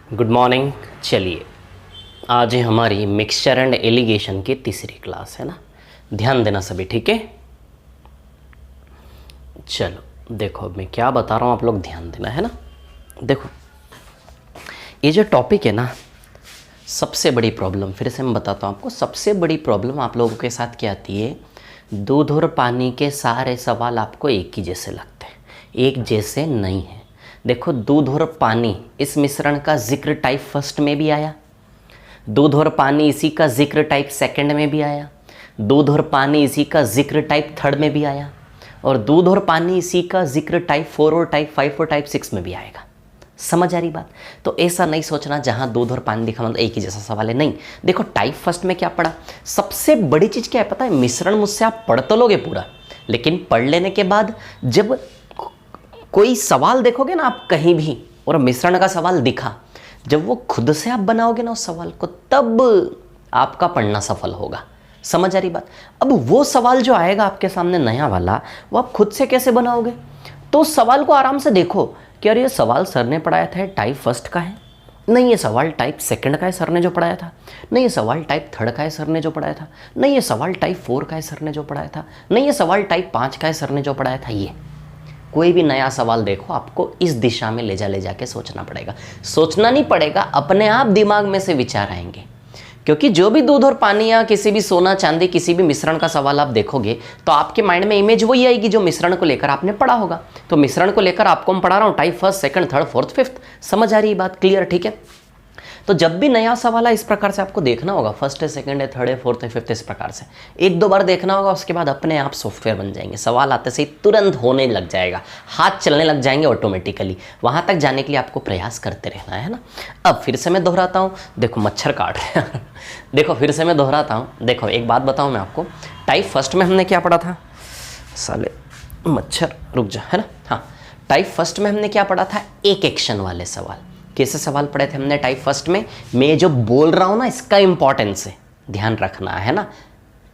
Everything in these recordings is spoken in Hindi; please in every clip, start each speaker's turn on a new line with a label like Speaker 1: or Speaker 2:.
Speaker 1: Good morning. चलिए, आज है हमारी मिक्सचर एंड एलिगेशन की तीसरी क्लास है ना। ध्यान देना सभी, ठीक है। चलो देखो, अब मैं क्या बता रहा हूँ, आप लोग ध्यान देना है ना। देखो, ये जो टॉपिक है ना, सबसे बड़ी प्रॉब्लम, फिर से मैं बताता हूँ आपको, सबसे बड़ी प्रॉब्लम आप लोगों के साथ क्या आती है। दूध और पानी के सारे सवाल आपको एक ही जैसे लगते हैं, एक जैसे नहीं है। देखो, दूध और पानी इस मिश्रण का जिक्र टाइप फर्स्ट में भी आया, दूध और पानी इसी का जिक्र टाइप सेकंड में भी आया, दूध और पानी इसी का जिक्र टाइप थर्ड में भी आया, और दूध और पानी इसी का जिक्र टाइप 4 और टाइप 5 और टाइप 6 में भी आएगा। समझ आ रही बात। तो ऐसा नहीं सोचना जहां दूध और पानी दिखा मतलब एक ही जैसा सवाल है, नहीं। देखो, टाइप फर्स्ट में क्या पढ़ा, सबसे बड़ी चीज क्या है पता है, मिश्रण मुझसे आप पढ़ तो लोगे पूरा, लेकिन पढ़ लेने के बाद जब कोई सवाल देखोगे ना आप कहीं भी और मिश्रण का सवाल दिखा, जब वो खुद से आप बनाओगे ना उस सवाल को, तब आपका पढ़ना सफल होगा। समझ आ रही बात। अब वो सवाल जो आएगा आपके सामने नया वाला, वो आप खुद से कैसे बनाओगे। तो उस सवाल को आराम से देखो कि अरे ये सवाल सर ने पढ़ाया था, टाइप फर्स्ट का है, नहीं ये सवाल टाइप सेकंड का है सर ने जो पढ़ाया था, नहीं ये सवाल टाइप थर्ड का है सर ने जो पढ़ाया था, नहीं ये सवाल टाइप 4 का है सर ने जो पढ़ाया था, नहीं ये सवाल टाइप 5 का है सर ने जो पढ़ाया था। ये कोई भी नया सवाल देखो, आपको इस दिशा में ले जाके सोचना पड़ेगा। सोचना नहीं पड़ेगा, अपने आप दिमाग में से विचार आएंगे। क्योंकि जो भी दूध और पानी या किसी भी सोना चांदी किसी भी मिश्रण का सवाल आप देखोगे, तो आपके माइंड में इमेज वही आएगी जो मिश्रण को लेकर आपने पढ़ा होगा। तो मिश्रण को लेकर आपको मैं पढ़ा रहा हूँ type first, second, third, fourth, fifth. समझ आ रही है बात, क्लियर, ठीक है। तो जब भी नया सवाल है इस प्रकार से आपको देखना होगा, फर्स्ट है, सेकंड है, थर्ड है, फोर्थ है, फिफ्थ, इस प्रकार से 1-2 बार देखना होगा। उसके बाद अपने आप सॉफ्टवेयर बन जाएंगे, सवाल आते से ही तुरंत होने लग जाएगा, हाथ चलने लग जाएंगे ऑटोमेटिकली। वहां तक जाने के लिए आपको प्रयास करते रहना है ना। अब फिर से मैं दोहराता हूँ, देखो मच्छर काट रहे हैं देखो फिर से मैं दोहराता हूँ। देखो एक बात बताऊँ मैं आपको, टाइप फर्स्ट में हमने क्या पढ़ा था, साले मच्छर रुक जा, है ना। हाँ, टाइप फर्स्ट में हमने क्या पढ़ा था, एक एक्शन वाले सवाल। कैसे सवाल पढ़े थे हमने टाइप फर्स्ट में, मैं जो बोल रहा हूं ना इसका इंपॉर्टेंस है, ध्यान रखना है ना।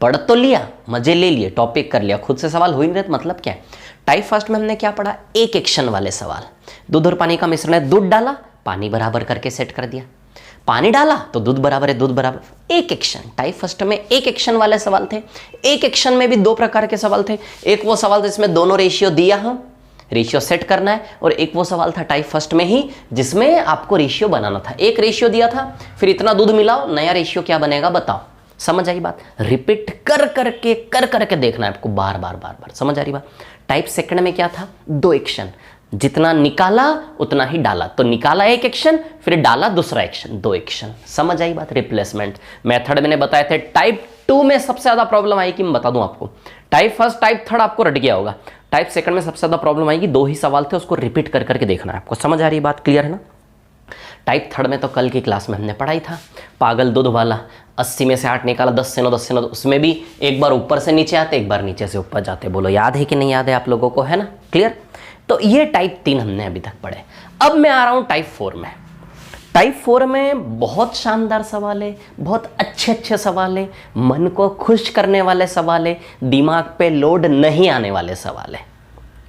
Speaker 1: पढ़ तो लिया, मजे ले लिए, टॉपिक कर लिया, खुद से सवाल हो ही नहीं रहे, मतलब क्या है। टाइप फर्स्ट में हमने क्या पढ़ा, एक एक्शन वाले सवाल। दूध और पानी का मिश्रण है, दूध डाला, पानी बराबर करके सेट कर दिया, पानी डाला तो दूध बराबर है, दूध बराबर। एक एक्शन, टाइप फर्स्ट में एक एक्शन वाले सवाल थे। एक एक्शन में भी 2 प्रकार के सवाल थे। एक वो सवाल जिसमें दोनों रेशियो दिया हो, रेशियो सेट करना है, और एक वो सवाल था टाइप फर्स्ट में ही जिसमें आपको रेशियो बनाना था। एक रेशियो दिया था, फिर इतना दूध मिलाओ, नया रेशियो क्या बनेगा बताओ। समझ आई बात। रिपीट कर करके देखना है आपको, बार बार। समझ आ रही बात। टाइप सेकंड में क्या था, 2 एक्शन, जितना निकाला उतना ही डाला। तो निकाला एक एक्शन, फिर डाला दूसरा एक्शन, 2 एक्शन। समझ आई बात। रिप्लेसमेंट मेथड मैंने बताए थे। टाइप 2 में सबसे ज्यादा प्रॉब्लम आई कि मैं बता दूं आपको, टाइप फर्स्ट टाइप थर्ड आपको रट गया होगा, टाइप सेकंड में सबसे ज्यादा प्रॉब्लम आएगी, 2 ही सवाल थे, उसको रिपीट कर करके देखना है आपको। समझ आ रही बात, क्लियर है ना। टाइप थर्ड में तो कल की क्लास में हमने पढ़ाई था, पागल दूध वाला, 80 में से 8 निकाला, 10 से 9, 10 से 9, उसमें भी एक बार ऊपर से नीचे आते, एक बार नीचे से ऊपर जाते। बोलो याद है कि नहीं याद है आप लोगों को, है ना, क्लियर। तो ये टाइप 3 हमने अभी तक पढ़े। अब मैं आ रहा हूं टाइप 4 में। टाइप 4 में बहुत शानदार सवाल है, बहुत अच्छे सवाल है, मन को खुश करने वाले सवाल है, दिमाग पे लोड नहीं आने वाले सवाल है,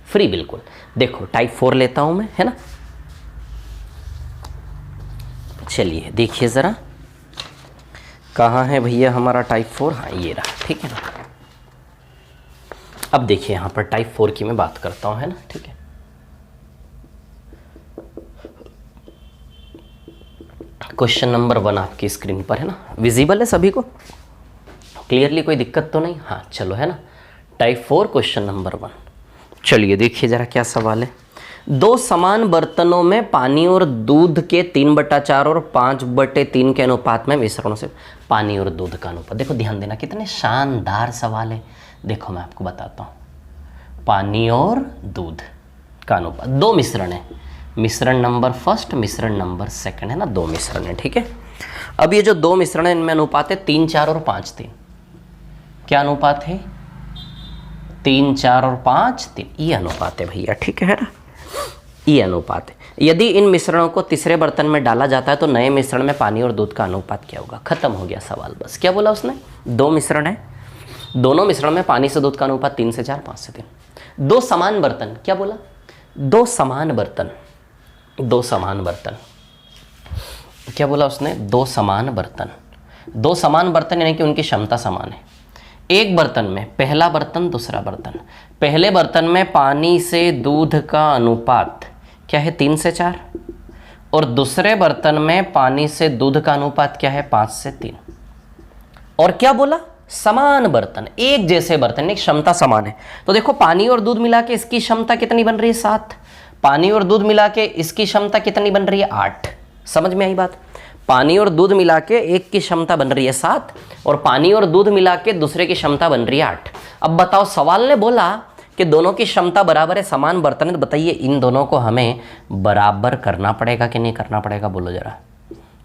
Speaker 1: फ्री बिल्कुल। देखो टाइप 4 लेता हूं मैं, है ना। चलिए देखिए जरा, कहाँ है भैया हमारा टाइप 4, हाँ ये रहा, ठीक है ना। अब देखिए यहां पर टाइप 4 की मैं बात करता हूं, है ना, ठीक है। क्वेश्चन नंबर 1 आपकी स्क्रीन पर है ना, विजिबल है सभी को क्लियरली, कोई दिक्कत तो नहीं। हाँ चलो, है ना। Type 4 question number 1। चलिए देखिए जरा क्या सवाल है। 2 समान बर्तनों में पानी और दूध के 3/4 और 5/3 के अनुपात में मिश्रणों से पानी और दूध का अनुपात। देखो ध्यान देना, कितने शानदार सवाल है। देखो मैं आपको बताता हूँ, पानी और दूध का अनुपात, 2 मिश्रण है, मिश्रण नंबर फर्स्ट, मिश्रण नंबर सेकंड, है ना, 2 मिश्रण है, ठीक है। अब ये जो 2 मिश्रण है इनमें अनुपात है 3, 4 और 5, 3। क्या अनुपात है, 3, 4 और 5, 3, ये अनुपात है भैया, ठीक है ना, ये अनुपात है। यदि इन मिश्रणों को तीसरे बर्तन में डाला जाता है तो नए मिश्रण में पानी और दूध का अनुपात क्या होगा। खत्म हो गया सवाल, बस। क्या बोला उसने, 2 मिश्रण है, दोनों मिश्रण में पानी से दूध का अनुपात 3 से 4, 5 से 3। 2 समान बर्तन, क्या बोला, 2 समान बर्तन, 2 समान बर्तन। क्या बोला उसने, दो समान बर्तन। दो समान बर्तन यानी कि उनकी क्षमता समान है। एक बर्तन में, पहला बर्तन दूसरा बर्तन, पहले बर्तन में पानी से दूध का अनुपात क्या है, 3 से 4, और दूसरे बर्तन में पानी से दूध का अनुपात क्या है, 5 से 3। और क्या बोला, समान बर्तन, एक जैसे बर्तन, एक क्षमता समान है। तो देखो पानी और दूध मिला के इसकी क्षमता कितनी बन रही है, 7। पानी और दूध मिला के इसकी क्षमता कितनी बन रही है, 8। समझ में आई बात। पानी और दूध मिला के एक की क्षमता बन रही है 7, और पानी और दूध मिला के दूसरे की क्षमता बन रही है 8। अब बताओ, सवाल ने बोला कि दोनों की क्षमता बराबर है, समान बर्तन है, तो बताइए इन दोनों को हमें बराबर करना पड़ेगा कि नहीं करना पड़ेगा, बोलो जरा।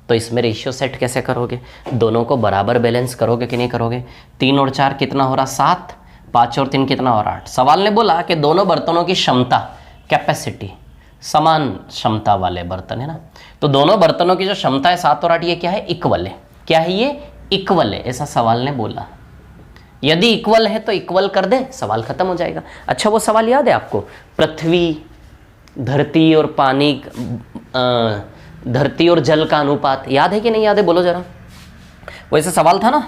Speaker 1: तो इसमें रेशियो सेट कैसे करोगे, दोनों को बराबर बैलेंस करोगे कि नहीं करोगे। 3 और 4 कितना हो रहा, 7, 5 और 3 कितना हो रहा, 8। सवाल ने बोला कि दोनों बर्तनों की क्षमता, कैपेसिटी, समान क्षमता वाले बर्तन है ना, तो दोनों बर्तनों की जो क्षमता है 7 और 8, ये क्या है, इक्वल है। क्या है ये, इक्वल है, ऐसा सवाल ने बोला। यदि इक्वल है तो इक्वल कर दे, सवाल खत्म हो जाएगा। अच्छा वो सवाल याद है आपको, पृथ्वी, धरती और पानी, धरती और जल का अनुपात, याद है कि नहीं याद है, बोलो जरा। वैसे सवाल था ना,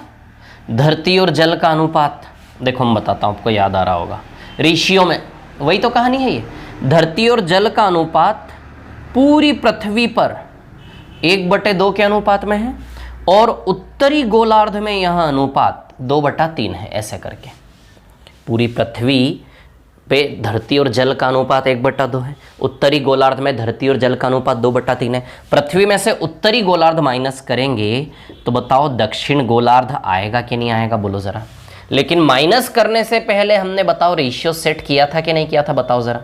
Speaker 1: धरती और जल का अनुपात। देखो मैं बताता हूँ, आपको याद आ रहा होगा, रेशियो में, वही तो कहानी है ये। धरती और जल का अनुपात पूरी पृथ्वी पर 1/2 के अनुपात में है, और उत्तरी गोलार्ध में यह अनुपात 2/3 है। ऐसे करके पूरी पृथ्वी पे धरती और जल का अनुपात 1/2 है, उत्तरी गोलार्ध में धरती और जल का अनुपात 2/3 है। पृथ्वी में से उत्तरी गोलार्ध माइनस करेंगे तो बताओ दक्षिण गोलार्ध आएगा कि नहीं आएगा, बोलो जरा। लेकिन माइनस करने से पहले हमने बताओ रेशियो सेट किया था कि नहीं किया था, बताओ जरा।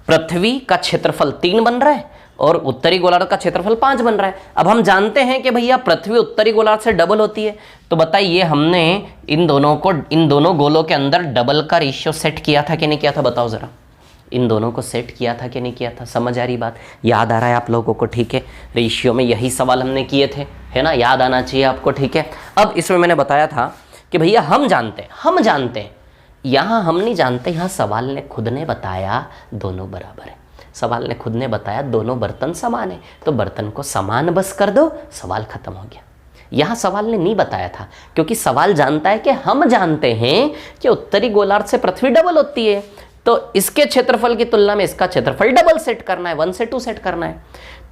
Speaker 1: पृथ्वी का क्षेत्रफल 3 बन रहा है और उत्तरी गोलार्ध का क्षेत्रफल 5 बन रहा है। अब हम जानते हैं कि भैया पृथ्वी उत्तरी गोलार्ध से डबल होती है, तो बताइए हमने इन दोनों गोलों के अंदर डबल का रेशियो सेट किया था कि नहीं किया था, बताओ जरा। इन दोनों को सेट किया था कि नहीं किया था, समझ आ रही बात, याद आ रहा है आप लोगों को, ठीक है। रेशियो में यही सवाल हमने किए थे, है ना, याद आना चाहिए आपको, ठीक है। अब इसमें मैंने बताया था कि भैया हम जानते हैं, यहाँ हम नहीं जानते, यहाँ सवाल ने खुद ने बताया दोनों बराबर है। सवाल ने खुद ने बताया दोनों बर्तन समान है, तो बर्तन को समान बस कर दो, सवाल खत्म हो गया। यहाँ सवाल ने नहीं बताया था, क्योंकि सवाल जानता है कि हम जानते हैं कि उत्तरी गोलार्ध से पृथ्वी डबल होती है, तो इसके क्षेत्रफल की तुलना में इसका क्षेत्रफल डबल सेट करना है, 1 से 2 सेट करना है।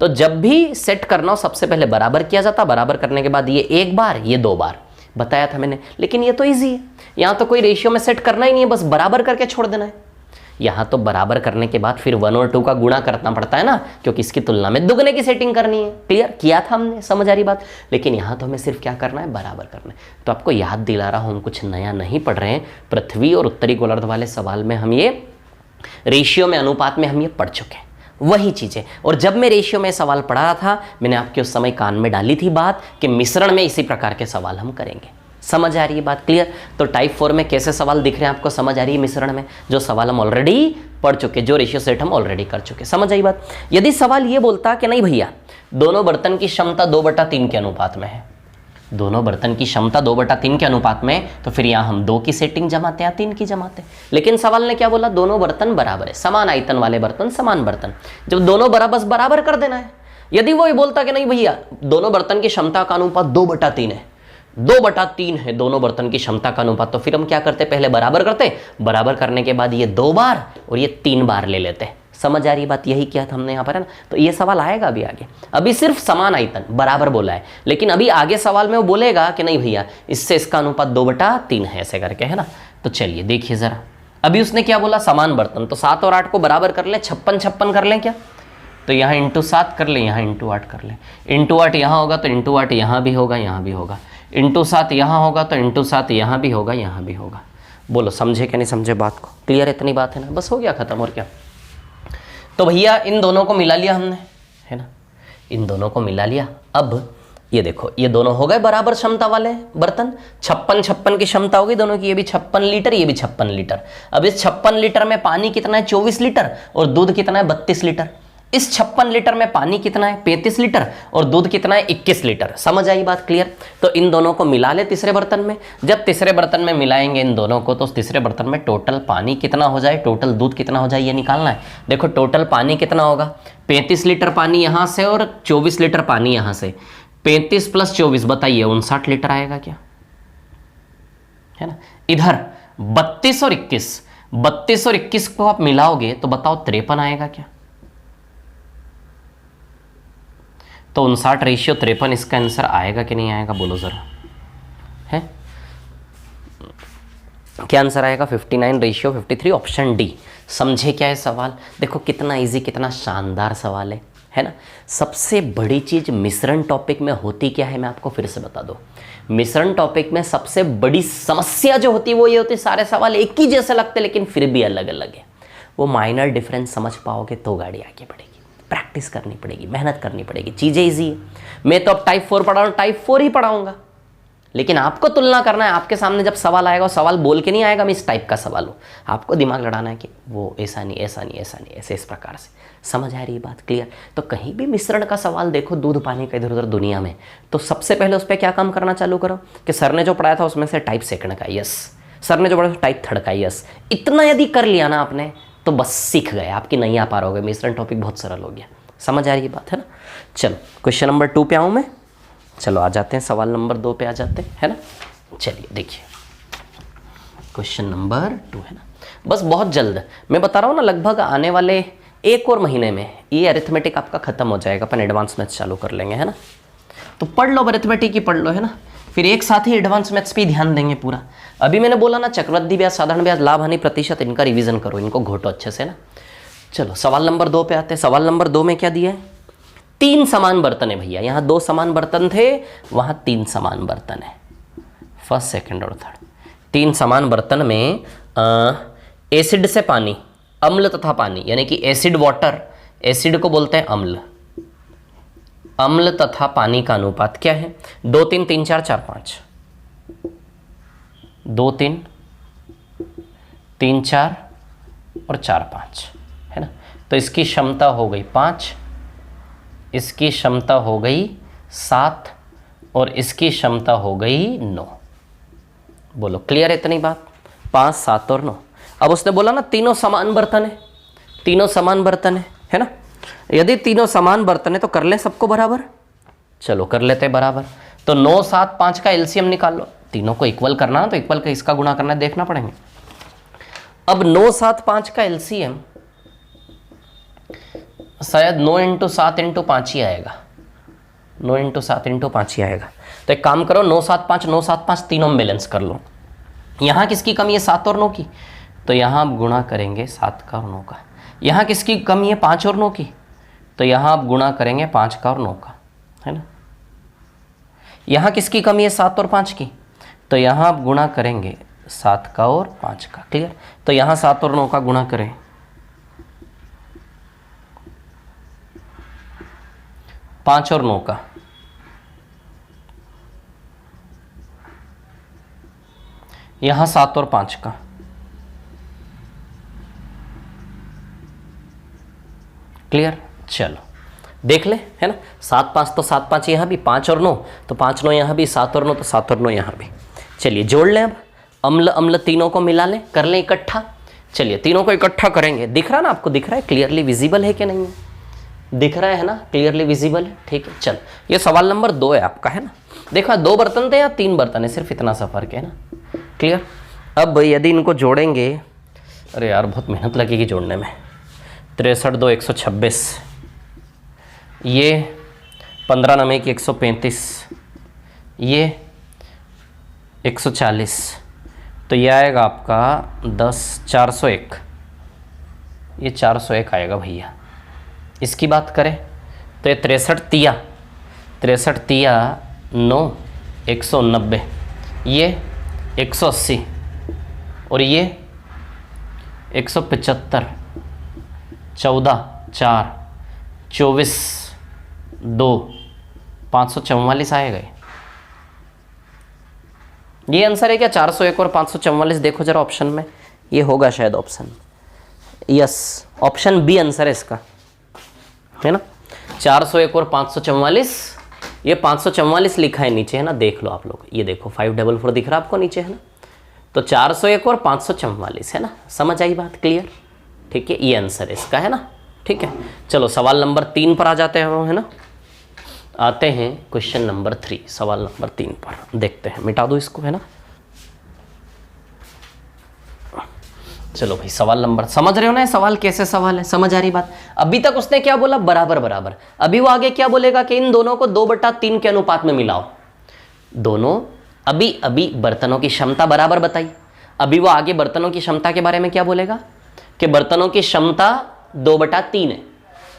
Speaker 1: तो जब भी सेट करना हो सबसे पहले बराबर किया जाता, बराबर करने के बाद ये 1 बार, ये 2 बार बताया था मैंने। लेकिन ये तो ईजी है, यहाँ तो कोई रेशियो में सेट करना ही नहीं है, बस बराबर करके छोड़ देना है। यहाँ तो बराबर करने के बाद फिर 1 और 2 का गुणा करना पड़ता है ना, क्योंकि इसकी तुलना में दुगने की सेटिंग करनी है। क्लियर किया था हमने, समझ आ रही बात। लेकिन यहाँ तो हमें सिर्फ क्या करना है, बराबर करना है। तो आपको याद दिला रहा हूँ, हम कुछ नया नहीं पढ़ रहे हैं। पृथ्वी और उत्तरी गोलार्ध वाले सवाल में हम ये रेशियो में, अनुपात में हम ये पढ़ चुके हैं, वही चीज़ें। और जब मैं रेशियो में सवाल पढ़ा रहा था, मैंने आपके उस समय कान में डाली थी बात कि मिश्रण में इसी प्रकार के सवाल हम करेंगे। समझ आ रही है बात, क्लियर। तो टाइप 4 में कैसे सवाल दिख रहे हैं आपको, समझ आ रही है मिश्रण में, जो सवाल हम ऑलरेडी पढ़ चुके, जो रेशियो सेट हम ऑलरेडी कर चुके, समझ आई बात। यदि सवाल ये बोलता कि नहीं भैया दोनों बर्तन की क्षमता 2/3 के अनुपात में है, दोनों बर्तन की क्षमता 2/3 के अनुपात में, तो फिर यहाँ हम 2 की सेटिंग जमाते हैं, 3 की जमाते हैं। लेकिन सवाल ने क्या बोला, दोनों बर्तन बराबर है, समान आयतन वाले बर्तन, समान बर्तन। जब दोनों बराबर, बराबर कर देना है। यदि वो ये बोलता कि नहीं भैया दोनों बर्तन की क्षमता का अनुपात 2/3 है, 2/3 है दोनों बर्तन की क्षमता का अनुपात, तो फिर हम क्या करते, पहले बराबर करते, बराबर करने के बाद ये 2 बार और ये 3 बार ले लेते। समझ आ रही बात, यही किया था हमने यहाँ पर, है ना। तो ये सवाल आएगा अभी आगे। अभी सिर्फ समान आयतन बराबर बोला है, लेकिन अभी आगे सवाल में वो बोलेगा कि नहीं भैया इससे इसका अनुपात 2/3 है, ऐसे करके, है ना। तो चलिए देखिए जरा, अभी उसने क्या बोला, समान बर्तन, तो 7 और 8 को बराबर कर लें, 56 कर लें क्या, तो यहाँ × 7 कर लें, यहाँ × 8 कर लें। × 8 यहाँ होगा तो × 8 यहाँ भी होगा, यहाँ भी होगा। × 7 यहाँ होगा तो × 7 यहाँ भी होगा, यहाँ भी होगा। बोलो समझे कि नहीं समझे बात को, क्लियर इतनी बात है ना, बस हो गया खत्म, और क्या। तो भैया इन दोनों को मिला लिया हमने, है ना, इन दोनों को मिला लिया। अब ये देखो, ये दोनों हो गए बराबर क्षमता वाले बर्तन, 56 की क्षमता होगी दोनों की, ये भी 56 लीटर, ये भी 56 लीटर। अब इस 56 लीटर में पानी कितना है, 24 लीटर, और दूध कितना है, 32 लीटर। इस 56 लीटर में पानी कितना है 35 लीटर और दूध कितना है 21 लीटर। समझ आई बात क्लियर। तो इन दोनों को मिला ले तीसरे बर्तन में। जब तीसरे बर्तन में मिलाएंगे इन दोनों को तो तीसरे बर्तन में टोटल पानी कितना हो जाए, टोटल दूध कितना हो जाए ये निकालना है। देखो टोटल पानी कितना होगा, 35 लीटर पानी यहाँ से और 24 लीटर पानी यहाँ से, 35 + 24 बताइए 59 लीटर आएगा क्या, है ना। इधर 32 और 21 को आप मिलाओगे तो बताओ 53 आएगा क्या। तो 59:53 इसका आंसर आएगा कि नहीं आएगा बोलो जरा, है क्या आंसर आएगा 59:53 ऑप्शन डी। समझे क्या है सवाल। देखो कितना इजी कितना शानदार सवाल है ना। सबसे बड़ी चीज मिश्रण टॉपिक में होती क्या है मैं आपको फिर से बता दूं। मिश्रण टॉपिक में सबसे बड़ी समस्या जो होती है वो ये होती है सारे सवाल एक ही जैसे लगते लेकिन फिर भी अलग अलग है। वो माइनर डिफरेंस समझ पाओगे तो गाड़ी आगे बढ़ेगी। प्रैक्टिस करनी पड़ेगी, मेहनत करनी पड़ेगी, चीज़ें ईजी है। मैं तो अब टाइप 4 पढ़ा रहा हूँ, टाइप 4 ही पढ़ाऊंगा, लेकिन आपको तुलना करना है। आपके सामने जब सवाल आएगा वो सवाल बोल के नहीं आएगा मैं इस टाइप का सवाल हूँ, आपको दिमाग लड़ाना है कि वो ऐसा नहीं ऐसा नहीं ऐसा नहीं ऐसे इस प्रकार से। समझ आ रही बात क्लियर। तो कहीं भी मिश्रण का सवाल देखो दूध पानी का इधर उधर दुनिया में, तो सबसे पहले उस पर क्या काम करना चालू करो कि सर ने जो पढ़ाया था उसमें से टाइप सेकंड का यस, सर ने जो पढ़ाया टाइप थर्ड का यस। इतना यदि कर लिया ना आपने तो बस सीख गए, आपकी नैया पार हो गए। मिश्रण टॉपिक बहुत सरल हो गया। समझ आ रही बात है ना। चलो क्वेश्चन नंबर 2 पे आऊँ मैं। चलो आ जाते हैं सवाल नंबर 2 पे आ जाते हैं, है ना। चलिए देखिए क्वेश्चन नंबर 2 है ना। बस बहुत जल्द मैं बता रहा हूँ ना, लगभग आने वाले 1 और महीने में ये अरिथमेटिक आपका खत्म हो जाएगा, अपन एडवांस मैथ्स चालू कर लेंगे, है ना। तो पढ़ लो अरिथमेटिक ही पढ़ लो, है ना, फिर एक साथ ही एडवांस मैथ्स पे ध्यान देंगे पूरा। अभी मैंने बोला ना चक्रवृद्धि ब्याज साधारण ब्याज लाभ हानि प्रतिशत इनका रिवीजन करो, इनको घोटो अच्छे से ना। चलो सवाल नंबर 2 पे आते हैं। सवाल नंबर 2 में क्या दिया है, 3 समान बर्तन है भैया। यहाँ 2 समान बर्तन थे, वहाँ 3 समान बर्तन है, फर्स्ट सेकंड और थर्ड। 3 समान बर्तन में एसिड से पानी, अम्ल तथा पानी, यानी कि एसिड वाटर, एसिड को बोलते हैं अम्ल, अम्ल तथा पानी का अनुपात क्या है 2 3 3 4 4 5, 2 3 3 4 और 4 5, है ना। तो इसकी क्षमता हो गई 5, इसकी क्षमता हो गई 7 और इसकी क्षमता हो गई 9। बोलो क्लियर है इतनी बात, 5 7 और 9। अब उसने बोला ना तीनों समान बर्तन है, तीनों समान बर्तन है ना। यदि तीनों समान बर्तन है तो कर लें सबको बराबर। चलो कर लेते हैं बराबर। तो 9 7 5 का एलसीएम निकाल लो, तीनों को इक्वल करना है तो इक्वल का इसका गुणा करना है, देखना पड़ेंगे। अब 9 7 5 का एलसीएम शायद 9 × 7 × 5 ही आएगा, 9 × 7 × 5 ही आएगा। तो एक काम करो 9 7 5 9 7 5 तीनों में बैलेंस कर लो। यहाँ किसकी कमी है 7 और 9 की, तो यहाँ आप गुणा करेंगे 7 का और 9 का। यहाँ किसकी कमी है 5 और 9 की, तो यहाँ आप गुणा करेंगे 5 का और 9 का, है ना। यहाँ किसकी कमी है 7 और 5 की, तो यहाँ आप गुणा करेंगे 7 का और 5 का। क्लियर। तो यहाँ 7 और 9 का गुणा करें, 5 और 9 का, यहाँ 7 और 5 का, क्लियर। चलो देख ले, है ना। 7 5 तो 7 5 यहाँ भी, 5 और 9 तो 5 9 यहाँ भी, 7 और 9 तो 7 और 9 यहाँ भी। चलिए जोड़ लें अब, अम्ल अम्ल तीनों को मिला लें, कर लें इकट्ठा। चलिए तीनों को इकट्ठा करेंगे। दिख रहा ना आपको, दिख रहा है क्लियरली विजिबल है कि नहीं है, दिख रहा है ना, क्लियरली विजिबल है। ठीक है चल, ये सवाल नंबर 2 है आपका, है ना। देखा 2 बर्तन थे या 3 बर्तन है, सिर्फ इतना सा फर्क है ना। क्लियर। अब यदि इनको जोड़ेंगे, अरे यार बहुत मेहनत लगेगी जोड़ने में। 63 2 126, ये 15 9 1 135, ये 140, तो ये आएगा आपका 10 401, ये 401 आएगा भैया। इसकी बात करें तो ये 63 तिया 9 190, ये 180 और ये 175, 14 4 24 2 544 आएगा। ये आंसर है क्या 401 और 544? देखो जरा ऑप्शन में, ये होगा शायद option, yes option B answer है इसका, है ना। 401 और 544, ये 544 लिखा है नीचे, है ना, देख लो आप लोग, ये देखो 544 दिख रहा है आपको नीचे, है ना। तो 401 और 544, है ना, समझ आई बात, क्लियर, ठीक है, ये आंसर है इसका, है ना, ठीक है। चलो सवाल नंबर 3 पर आ जाते हैं हम, है ना। आते हैं क्वेश्चन नंबर 3, सवाल नंबर 3 पर देखते हैं, मिटा दो इसको, है ना। चलो भाई सवाल नंबर, समझ रहे हो ना सवाल कैसे सवाल है, समझ आ रही बात। अभी तक उसने क्या बोला, बराबर बराबर, अभी वो आगे क्या बोलेगा कि इन दोनों को 2/3 के अनुपात में मिलाओ। दोनों अभी अभी बर्तनों की क्षमता बराबर बताई, अभी वो आगे बर्तनों की क्षमता के बारे में क्या बोलेगा कि बर्तनों की क्षमता 2/3 है,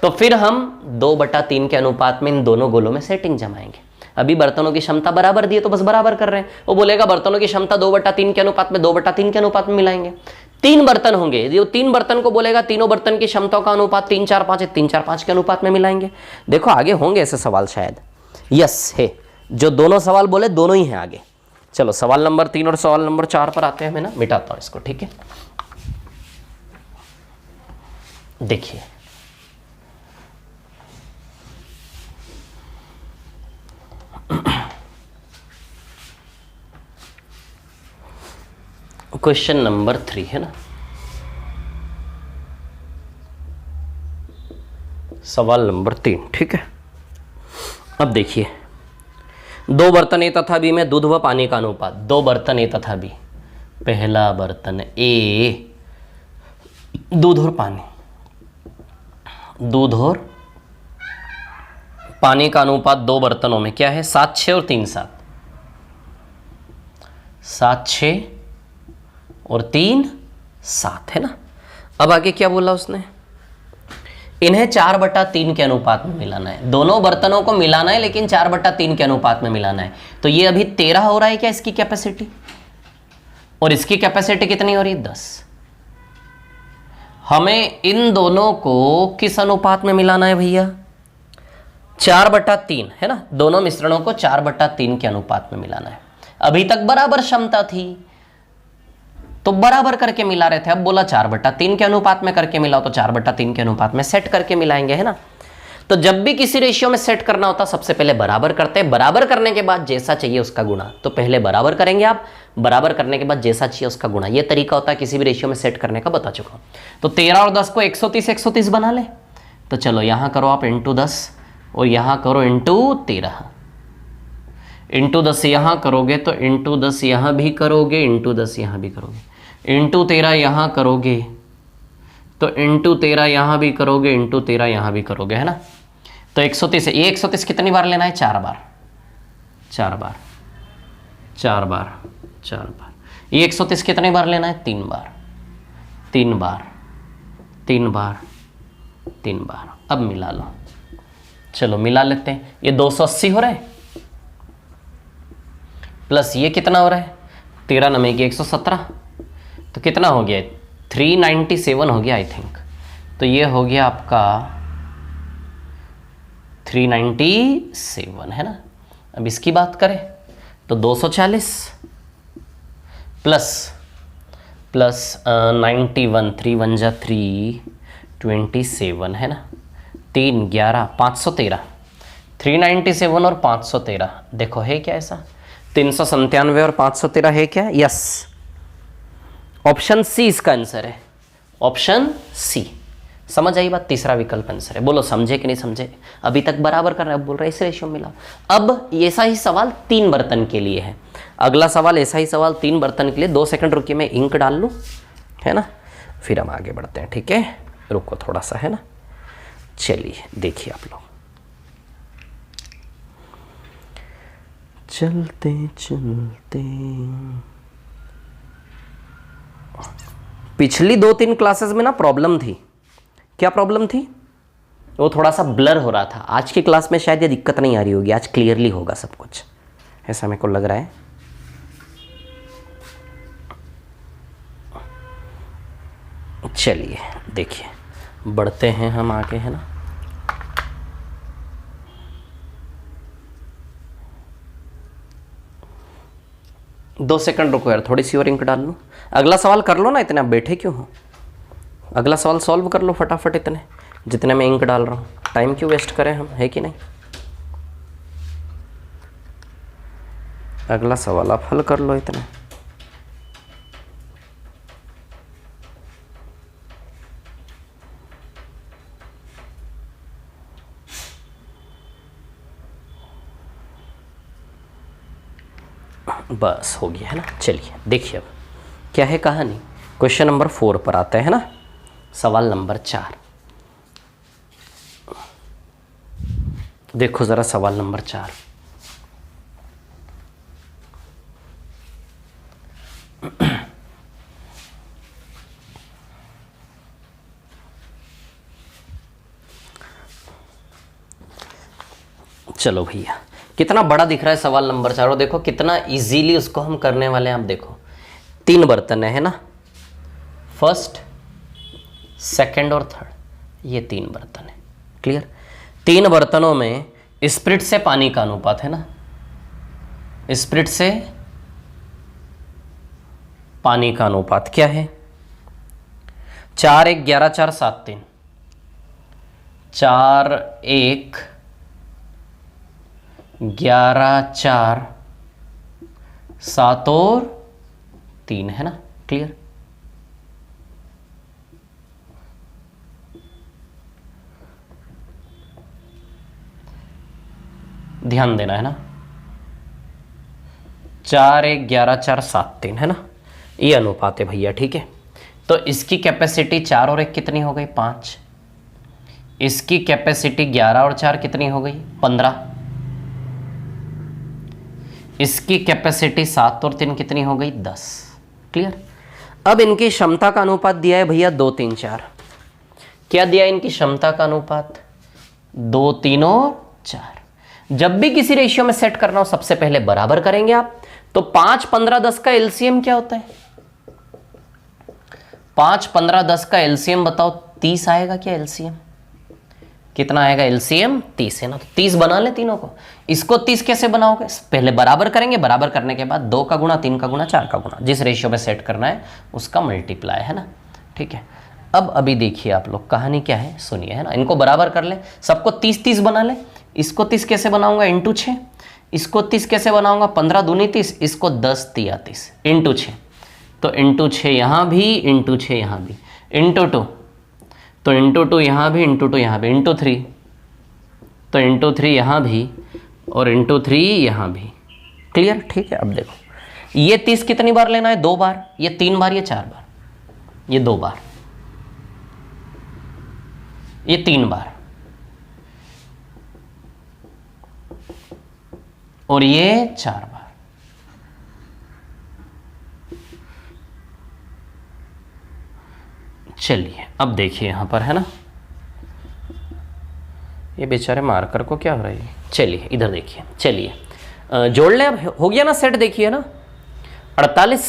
Speaker 1: तो फिर हम 2/3 के अनुपात में इन दोनों गोलों में सेटिंग जमाएंगे। अभी बर्तनों की क्षमता बराबर दी है तो बस बराबर कर रहे हैं, वो बोलेगा बर्तनों की क्षमता 2/3 के अनुपात में 2/3 के अनुपात में मिलाएंगे। 3 बर्तन होंगे, जो 3 बर्तन को बोलेगा तीनों बर्तन की क्षमताओं का अनुपात 3, 4, 5 है, 3, 4, 5 के अनुपात में मिलाएंगे। देखो आगे होंगे ऐसे सवाल शायद, यस है, जो दोनों सवाल बोले दोनों ही हैं आगे। चलो सवाल नंबर 3 और सवाल नंबर 4 पर आते हैं, मैं ना मिटाता हूं इसको, ठीक है। देखिए क्वेश्चन नंबर 3, है ना, सवाल नंबर 3, ठीक है। अब देखिए, 2 बर्तन ए तथा बी में दूध व पानी का अनुपात, 2 बर्तन ए तथा बी, पहला बर्तन ए, दूध और पानी, दूध और पानी का अनुपात 2 बर्तनों में क्या है, 7, 6 और 3, 7, 7, 6 और 3, 7, है ना। अब आगे क्या बोला उसने, इन्हें 4/3 के अनुपात में मिलाना है, दोनों बर्तनों को मिलाना है लेकिन 4/3 के अनुपात में मिलाना है। तो ये अभी 13 हो रहा है क्या इसकी कैपेसिटी, और इसकी कैपेसिटी कितनी हो रही है, 10। हमें इन दोनों को किस अनुपात में मिलाना है भैया, 4/3, है ना, दोनों मिश्रणों को 4/3 के अनुपात में मिलाना है। अभी तक बराबर क्षमता थी तो बराबर करके मिला रहे थे, अब बोला 4/3 के अनुपात में करके मिलाओ, तो 4/3 के अनुपात में सेट करके मिलाएंगे, है ना। तो जब भी किसी रेशियो में सेट करना होता सबसे पहले बराबर करते हैं, बराबर करने के बाद जैसा चाहिए उसका गुणा, तो पहले बराबर करेंगे आप, बराबर करने के बाद जैसा चाहिए उसका गुणा, ये तरीका होता है किसी भी रेशियो में सेट करने का, बता चुका हूं। तो 13 और 10 को 130 130 बना ले, तो चलो यहां करो आप इंटू 10 और यहां करो इंटू 13, इंटू 10 यहां करोगे तो इंटू 10 यहां भी करोगे, इंटू 10 यहां भी करोगे, इंटू 13 यहां करोगे तो इंटू 13 यहां भी करोगे, इंटू 13 यहां भी करोगे, है ना। तो 130 है, ये 130 कितनी बार लेना है, 4 बार, 4 बार, 4 बार, 4 बार। ये 130 कितनी बार लेना है, 3 बार, 3 बार, 3 बार, 3 बार। अब मिला लो, चलो मिला लेते हैं, ये 280 हो रहा है प्लस ये कितना हो रहा है, 13 9 की 117, तो कितना हो गया, 397 हो गया आई थिंक। तो ये हो गया आपका 397, है ना। अब इसकी बात करें तो 240 प्लस 91, 3 1 जा 327, है ना, 3 11 513, 397 और 513, देखो है क्या ऐसा, 397 और 513 है क्या, यस, ऑप्शन सी इसका आंसर है, ऑप्शन सी। समझ आई बात, तीसरा विकल्प आंसर है। बोलो समझे कि नहीं समझे, अभी तक बराबर कर रहे हैं, अब बोल रहे हैं इस रेशियो मिला। अब ऐसा ही सवाल 3 बर्तन के लिए है, अगला सवाल ऐसा ही सवाल 3 बर्तन के लिए। 2 सेकंड रुकिए, मैं इंक डाल लूँ, है ना, फिर हम आगे बढ़ते हैं, ठीक है, रुको थोड़ा सा, है ना। चलिए देखिए आप लोग, चलते चलते, पिछली 2-3 क्लासेस में ना प्रॉब्लम थी, क्या प्रॉब्लम थी, वो थोड़ा सा ब्लर हो रहा था। आज की क्लास में शायद ये दिक्कत नहीं आ रही होगी, आज क्लियरली होगा सब कुछ, ऐसा मेरे को लग रहा है। चलिए देखिए, बढ़ते हैं हम आगे, है ना। दो सेकंड रुको यार, थोड़ी सी और इंक डाल लूँ। अगला सवाल कर लो ना, इतने आप बैठे क्यों हो, अगला सवाल सॉल्व कर लो फटाफट, इतने जितने मैं इंक डाल रहा हूँ। टाइम क्यों वेस्ट करें हम, है कि नहीं। अगला सवाल आप हल कर लो इतना। बस हो गया है ना। चलिए देखिए अब क्या है कहानी। क्वेश्चन नंबर 4 पर आते हैं ना, सवाल नंबर 4। देखो ज़रा सवाल नंबर 4। चलो भैया, कितना बड़ा दिख रहा है सवाल नंबर 4, और देखो कितना इजीली उसको हम करने वाले हैं। आप देखो 3 बर्तन है ना, फर्स्ट, सेकंड और थर्ड, ये 3 बर्तन है। क्लियर। 3 बर्तनों में स्प्रिट से पानी का अनुपात है ना, स्प्रिट से पानी का अनुपात क्या है? 4 1 11 4 7 3, 4 1 11 4 7 और 3 है ना। क्लियर। ध्यान देना है ना, 4 1 11 4 7 3 है ना, ये अनुपात है भैया। ठीक है, तो इसकी कैपेसिटी 4 और 1 कितनी हो गई? 5। इसकी कैपेसिटी 11 और 4 कितनी हो गई? 15। इसकी कैपेसिटी 7 और 3 कितनी हो गई? 10। क्लियर। अब इनकी क्षमता का अनुपात दिया है भैया 2 3 4। क्या दिया है इनकी क्षमता का अनुपात? 2 3 और 4। जब भी किसी रेशियो में सेट करना हो सबसे पहले बराबर करेंगे आप। तो 5 15 10 का एलसीएम क्या होता है? 5 15 10 का एलसीएम बताओ, 30 आएगा क्या एलसीएम? कितना आएगा एलसीएम? 30 है ना। तो 30 बना ले तीनों को। इसको 30 कैसे बनाओगे? पहले बराबर करेंगे, बराबर करने के बाद 2 का गुणा, 3 का गुणा, 4 का गुणा, जिस रेशियो में सेट करना है उसका मल्टीप्लाई है ना। ठीक है, अब अभी देखिए आप लोग कहानी क्या है सुनिए, है ना। इनको बराबर कर ले, सबको 30 30 बना ले। इसको 30 कैसे बनाऊंगा? इंटू 6। इसको 30 कैसे बनाऊंगा? 15 दूनी 30। इसको 10 तिया 30 इंटू 6। तो इंटू 6 यहाँ भी, इंटू 6 यहाँ भी, इंटू 2, तो इंटू 2 यहाँ भी, इंटू 2 यहाँ भी, इंटू 3, तो इंटू 3 यहाँ भी, और इंटू 3 यहाँ भी। क्लियर। ठीक है, अब देखो ये 30 कितनी बार लेना है? 2 बार। ये 3 बार, ये 4 बार, ये 2 बार, ये 3 बार, और ये 4 बार। चलिए अब देखिए यहां पर है ना, ये बेचारे मार्कर को क्या हो रहा है। चलिए इधर देखिए, चलिए जोड़ लें। अब हो गया ना सेट, देखिए ना, 48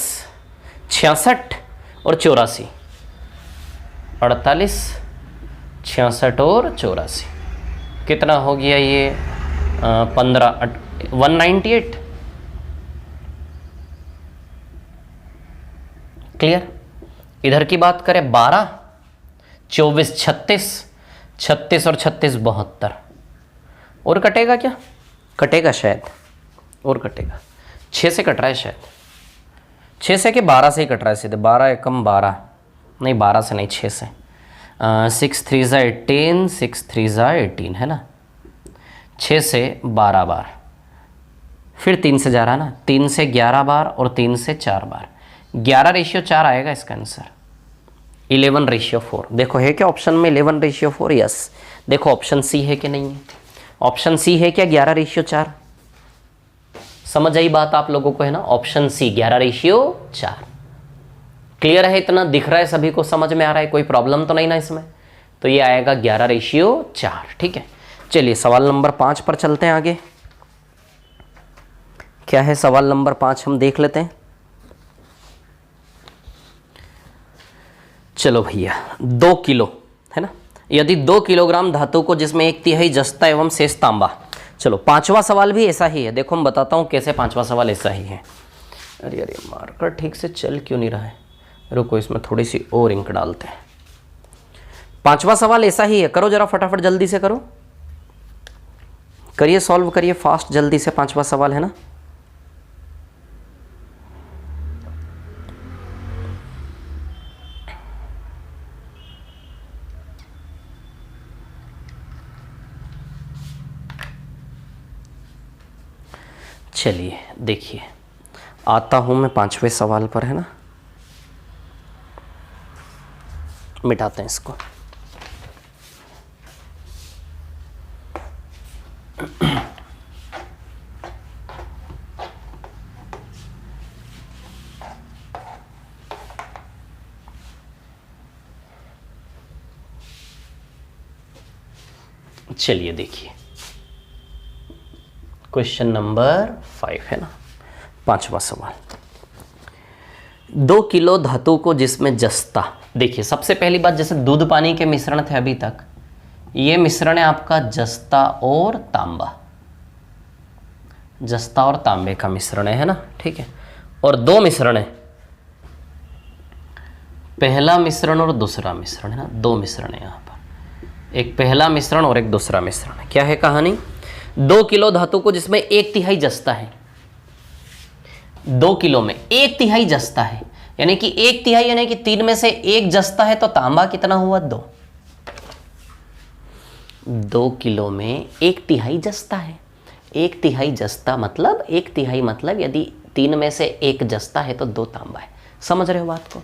Speaker 1: 66 और 84, 48 66 और 84 कितना हो गया ये? 15 198। क्लियर। इधर की बात करें 12 24 36, 36 और 36 72, और कटेगा क्या? कटेगा शायद, और कटेगा। 6 से कट रहा है शायद, 6 से कि 12 से ही कट रहा है सीधे। 12 एकम 12, नहीं 12 से नहीं, 6 से। 6 3 ज़ा 18, 6 3 ज़ा 18 है ना। 6 से 12 बार, फिर 3 से जा रहा है ना, 3 से 11 बार और 3 से 4 बार। 11:4 आएगा इसका आंसर। 11:4। देखो है क्या ऑप्शन में 11:4? यस। देखो ऑप्शन सी है कि नहीं है? ऑप्शन सी है क्या 11:4? समझ आई बात आप लोगों को, है ना। Option C 11:4। क्लियर है? इतना दिख रहा है सभी को, समझ में आ रहा है? कोई प्रॉब्लम तो नहीं ना इसमें? तो ये आएगा 11:4। ठीक है, चलिए सवाल नंबर 5 पर चलते हैं आगे। क्या है सवाल नंबर 5, हम देख लेते हैं। चलो भैया, 2 किलो है ना, यदि 2 किलोग्राम धातु को जिसमें 1/3 जस्ता एवं शेष तांबा। चलो 5वां सवाल भी ऐसा ही है। देखो मैं बताता हूँ कैसे 5वां सवाल ऐसा ही है। अरे अरे मार्कर ठीक से चल क्यों नहीं रहा है? रुको इसमें थोड़ी सी और इंक डालते हैं। 5वां सवाल ऐसा ही है, करो जरा फटाफट जल्दी से करो। करिए, सॉल्व करिए फास्ट, जल्दी से। 5वां सवाल है ना। चलिए देखिए, आता हूं मैं 5वें सवाल पर, है ना। मिटाते हैं इसको। चलिए देखिए, क्वेश्चन नंबर 5 है ना, 5वां सवाल। 2 किलो धातु को जिसमें जस्ता, देखिए सबसे पहली बात, जैसे दूध पानी के मिश्रण थे अभी तक, ये मिश्रण है आपका जस्ता और तांबा, जस्ता और तांबे का मिश्रण है ना, ठीक है। और 2 मिश्रण है, पहला मिश्रण और दूसरा मिश्रण, है ना। 2 मिश्रण है यहां पर, एक पहला मिश्रण और एक दूसरा मिश्रण है। क्या है कहानी? 2 किलो धातु को जिसमें 1/3 जस्ता है, 2 किलो में 1/3 जस्ता है, यानी कि 1/3 यानी कि 3 में से 1 जस्ता है, तो तांबा कितना हुआ? 2। 2 किलो में 1/3 जस्ता है, 1/3 जस्ता मतलब 1/3 मतलब यदि 3 में से 1 जस्ता है तो 2 तांबा है। समझ रहे हो बात को?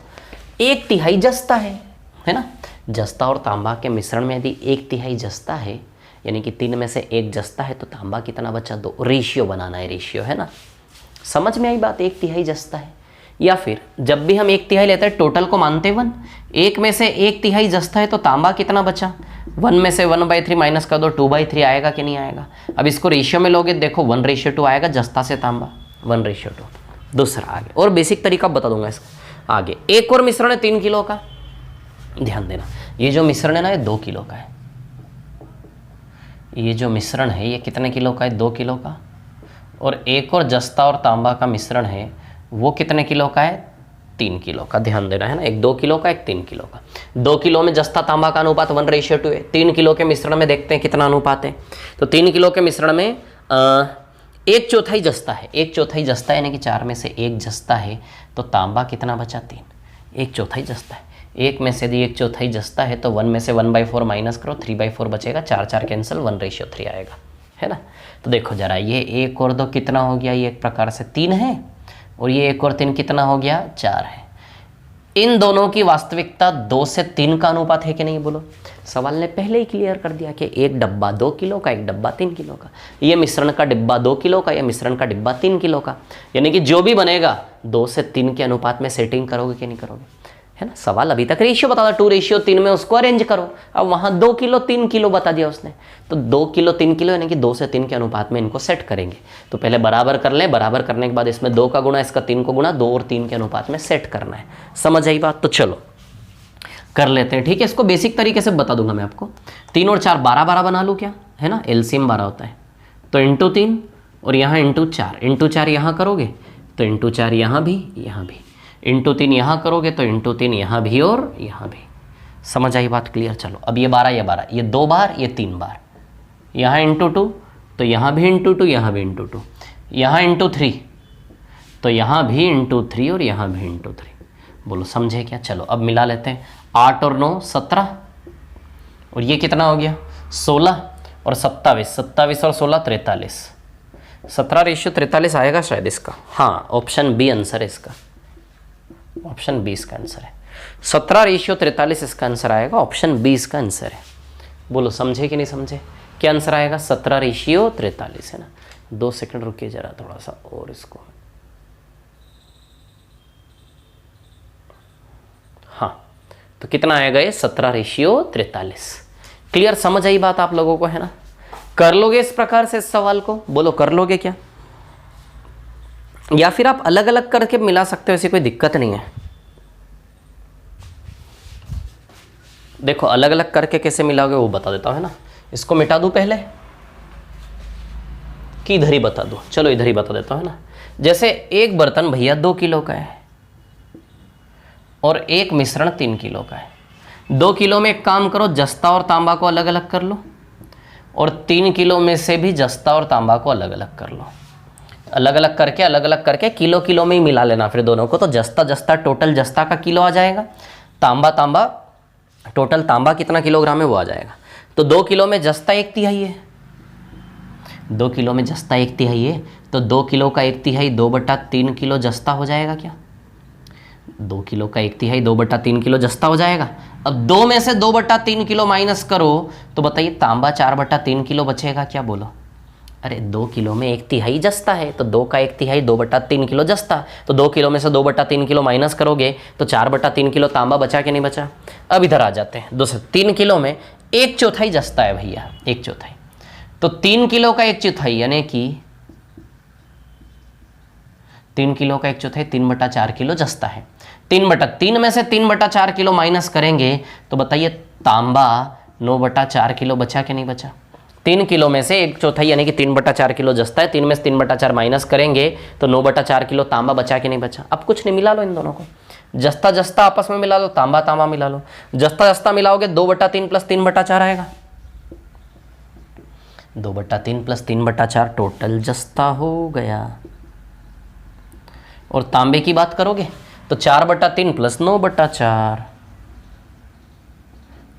Speaker 1: 1/3 जस्ता है ना। जस्ता और तांबा के मिश्रण में यदि 1/3 जस्ता है, यानी कि 3 में से 1 जस्ता है, तो तांबा कितना बचा? 2। रेशियो बनाना है, रेशियो, है ना। समझ में आई बात? 1/3 जस्ता है। या फिर जब भी हम 1/3 लेते हैं, टोटल को मानते 1, 1 में से 1/3 जस्ता है, तो तांबा कितना बचा? 1 में से 1/3 माइनस कर दो, 2/3 आएगा कि नहीं आएगा? अब इसको रेशियो में लोगे, देखो 1:2 आएगा, जस्ता से तांबा 1:2। दूसरा आगे और बेसिक तरीका बता दूंगा इसका आगे। एक और मिश्रण है 3 किलो का, ध्यान देना। ये जो मिश्रण है ना, ये 2 किलो का है। ये जो मिश्रण है ये कितने किलो का है? 2 किलो का। और एक और जस्ता और तांबा का मिश्रण है, वो कितने किलो का है? 3 किलो का। ध्यान देना, है ना। एक 2 किलो का, एक 3 किलो का। 2 किलो में जस्ता तांबा का अनुपात 1:2 है। 3 किलो के मिश्रण में देखते हैं कितना अनुपात है। तो 3 किलो के मिश्रण में 1/4 जस्ता है, 1/4 जस्ता यानी कि 4 में से 1 जस्ता है, तो तांबा कितना बचा? 3। 1/4 जस्ता है। 1 में से यदि 1/4 जस्ता है, तो 1 में से 1/4 माइनस करो, 3/4 बचेगा, 4 कैंसिल, 1:3 आएगा, है ना। तो देखो जरा, ये 1 और 2 कितना हो गया? ये एक प्रकार से 3 है, और ये 1 और 3 कितना हो गया? 4 है। इन दोनों की वास्तविकता 2 से 3 का अनुपात है कि नहीं? बोलो। सवाल ने पहले ही क्लियर कर दिया कि एक डब्बा 2 किलो का, एक डब्बा 3 किलो का। ये मिश्रण का डिब्बा 2 किलो का, ये मिश्रण का डिब्बा 3 किलो का, यानी कि जो भी बनेगा 2 से 3 के अनुपात में सेटिंग करोगे कि नहीं करोगे, है ना। सवाल अभी तक रेशियो बता था, 2:3 में, उसको अरेंज करो। अब वहां 2 किलो 3 किलो बता दिया उसने, तो 2 किलो 3 किलो यानी कि 2 से 3 के अनुपात में इनको सेट करेंगे। तो पहले बराबर कर लें, बराबर करने के बाद इसमें 2 का गुणा, इसका 3 को गुणा, 2 और 3 के अनुपात में सेट करना है। समझ आई बात? तो चलो कर लेते हैं, ठीक है। इसको बेसिक तरीके से बता दूंगा मैं आपको। 3 और 4 12 बना लूँ क्या, है ना। एलसीएम 12 होता है, तो इंटू 3 और यहाँ इंटू 4, इंटू 4 यहाँ करोगे तो इंटू 4 यहाँ भी, यहाँ भी, इंटू 3 यहाँ करोगे तो इंटू 3 यहाँ भी और यहाँ भी। समझ आई बात? क्लियर। चलो अब ये 12, ये 12, ये 2 बार, ये 3 बार, यहाँ इंटू 2 तो यहाँ भी इंटू 2, यहाँ भी इंटू 2, यहाँ इंटू 3 तो यहाँ भी इंटू 3 और यहाँ भी इंटू 3। बोलो समझे क्या? चलो अब मिला लेते हैं। 8 और 9 17, और ये कितना हो गया? 16 और 27, 27 और 16 43, 17:43 आएगा शायद इसका। हाँ, ऑप्शन बी आंसर है इसका, ऑप्शन बी इसका आंसर है। 17:43 इसका आंसर आएगा, ऑप्शन बी इसका आंसर है। बोलो समझे कि नहीं समझे? क्या आंसर आएगा? 17:43, है ना। 2 सेकंड रुकिए जरा, थोड़ा सा और इसको। हाँ, तो कितना आएगा ये? 17:43। क्लियर? समझ आई बात आप लोगों को, है ना। कर लोगे इस प्रकार से इस सवाल को? बोलो कर लोगे क्या? या फिर आप अलग अलग करके मिला सकते हो, ऐसी कोई दिक्कत नहीं है। देखो अलग अलग करके कैसे मिलाओगे वो बता देता हूं, है ना। इसको मिटा दूं पहले कि इधर ही बता दूं? चलो इधर ही बता देता हूं, है ना। जैसे एक बर्तन भैया 2 किलो का है और एक मिश्रण 3 किलो का है। 2 किलो में एक काम करो, जस्ता और तांबा को अलग अलग कर लो, और 3 किलो में से भी जस्ता और तांबा को अलग अलग कर लो। अलग अलग करके किलो किलो में ही मिला लेना फिर दोनों को। तो जस्ता जस्ता टोटल जस्ता का किलो आ जाएगा, तांबा तांबा टोटल तांबा कितना किलोग्राम है वो आ जाएगा। तो 2 किलो में जस्ता 1/3 है, 2 किलो में जस्ता 1/3 है, तो 2 किलो का 1/3 2/3 किलो जस्ता हो जाएगा क्या? 2 किलो का 1/3 2/3 किलो जस्ता हो जाएगा। अब 2 में से 2/3 किलो माइनस करो तो बताइए तांबा 4/3 किलो बचेगा क्या? बोलो। अरे 2 किलो में 1/3 जस्ता है, तो 2 का 1/3 2/3 किलो जस्ता, तो 2 किलो में से 2/3 किलो माइनस करोगे तो 4/3 किलो तांबा बचा कि नहीं बचा? अब इधर आ जाते हैं। 3 किलो में 1/4 जस्ता है भैया, 1/4, तो 3 किलो का 1/4 यानी कि 3 किलो का 1/4 3/4 किलो जस्ता है। 3/3 में से 3/4 किलो माइनस करेंगे तो बताइए तांबा 9/4 किलो बचा कि नहीं बचा? 3 किलो में से 1/4 यानी कि 3/4 किलो जस्ता है, 3 में से 3/4 माइनस करेंगे तो 9/4 किलो तांबा बचा कि नहीं बचा? अब कुछ नहीं, मिला लो इन दोनों को, जस्ता जस्ता आपस में मिला लो, तांबा तांबा मिला लो। जस्ता जस्ता मिलाओगे 2/3 प्लस 3/4 आएगा, 2/3 प्लस 3/4 टोटल जस्ता हो गया। और तांबे की बात करोगे तो 4/3 प्लस 9/4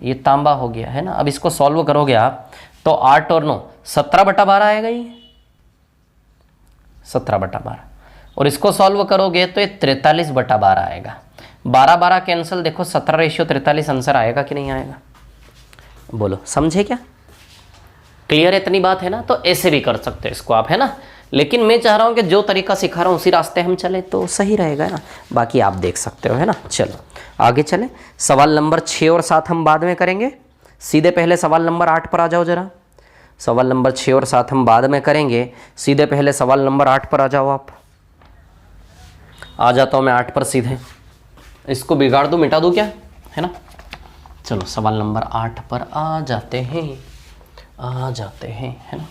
Speaker 1: ये तांबा हो गया है ना। अब इसको सॉल्व करोगे आप तो 8 और 9 17/12 आएगा, ये 17/12। और इसको सॉल्व करोगे तो ये 43/12 आएगा। 12 कैंसिल, देखो 17:43 आंसर आएगा कि नहीं आएगा? बोलो, समझे क्या? क्लियर है इतनी बात है ना? तो ऐसे भी कर सकते हो इसको आप, है ना। लेकिन मैं चाह रहा हूं कि जो तरीका सिखा रहा हूं उसी रास्ते हम चले तो सही रहेगा ना। बाकी आप देख सकते हो, है ना। चलो आगे चले। सवाल नंबर 6 और 7 हम बाद में करेंगे, सीधे पहले सवाल नंबर 8 पर आ जाओ जरा। सवाल नंबर 6 और 7 हम बाद में करेंगे, सीधे पहले सवाल नंबर 8 पर आ जाओ आप। आ जाता हूं मैं 8 पर सीधे, इसको बिगाड़ दूं, मिटा दूं क्या, है ना। चलो सवाल नंबर 8 पर आ जाते हैं, है ना।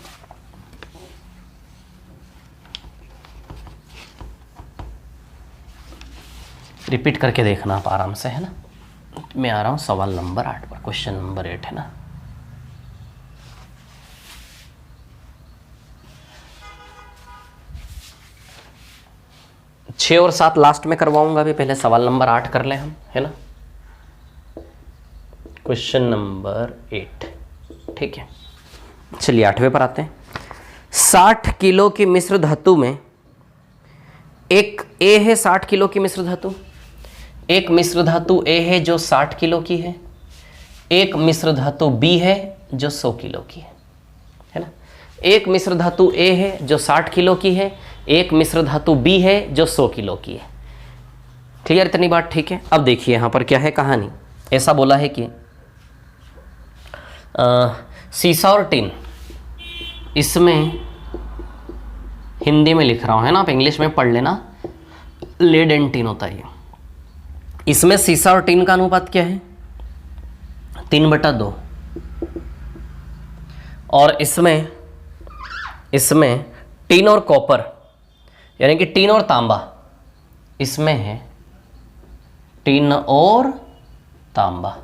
Speaker 1: रिपीट करके देखना आप आराम से, है ना। मैं आ रहा हूं सवाल नंबर 8 पर, क्वेश्चन नंबर 8, है ना। छः और 7 लास्ट में करवाऊंगा, अभी पहले सवाल नंबर 8 कर लें हम, है ना। क्वेश्चन नंबर 8, ठीक है। चलिए 8वें पर आते हैं। 60 किलो की मिश्र धातु में एक ए है, 60 किलो की मिश्र धातु, एक मिश्र धातु ए है जो 60 किलो की है, एक मिश्र धातु बी है जो 100 किलो की है ना। एक मिश्र धातु ए है जो 60 किलो की है, एक मिश्र धातु बी है जो 100 किलो की है। क्लियर इतनी बात, ठीक है। अब देखिए यहां पर क्या है कहानी। ऐसा बोला है कि सीसा और टिन, इसमें हिंदी में लिख रहा हूं, है ना, आप इंग्लिश में पढ़ लेना। लेड एंड टिन होता है। इसमें सीसा और टिन का अनुपात क्या है? 3/2। और इसमें टिन और कॉपर यानी कि टिन और तांबा, इसमें है टिन और तांबा,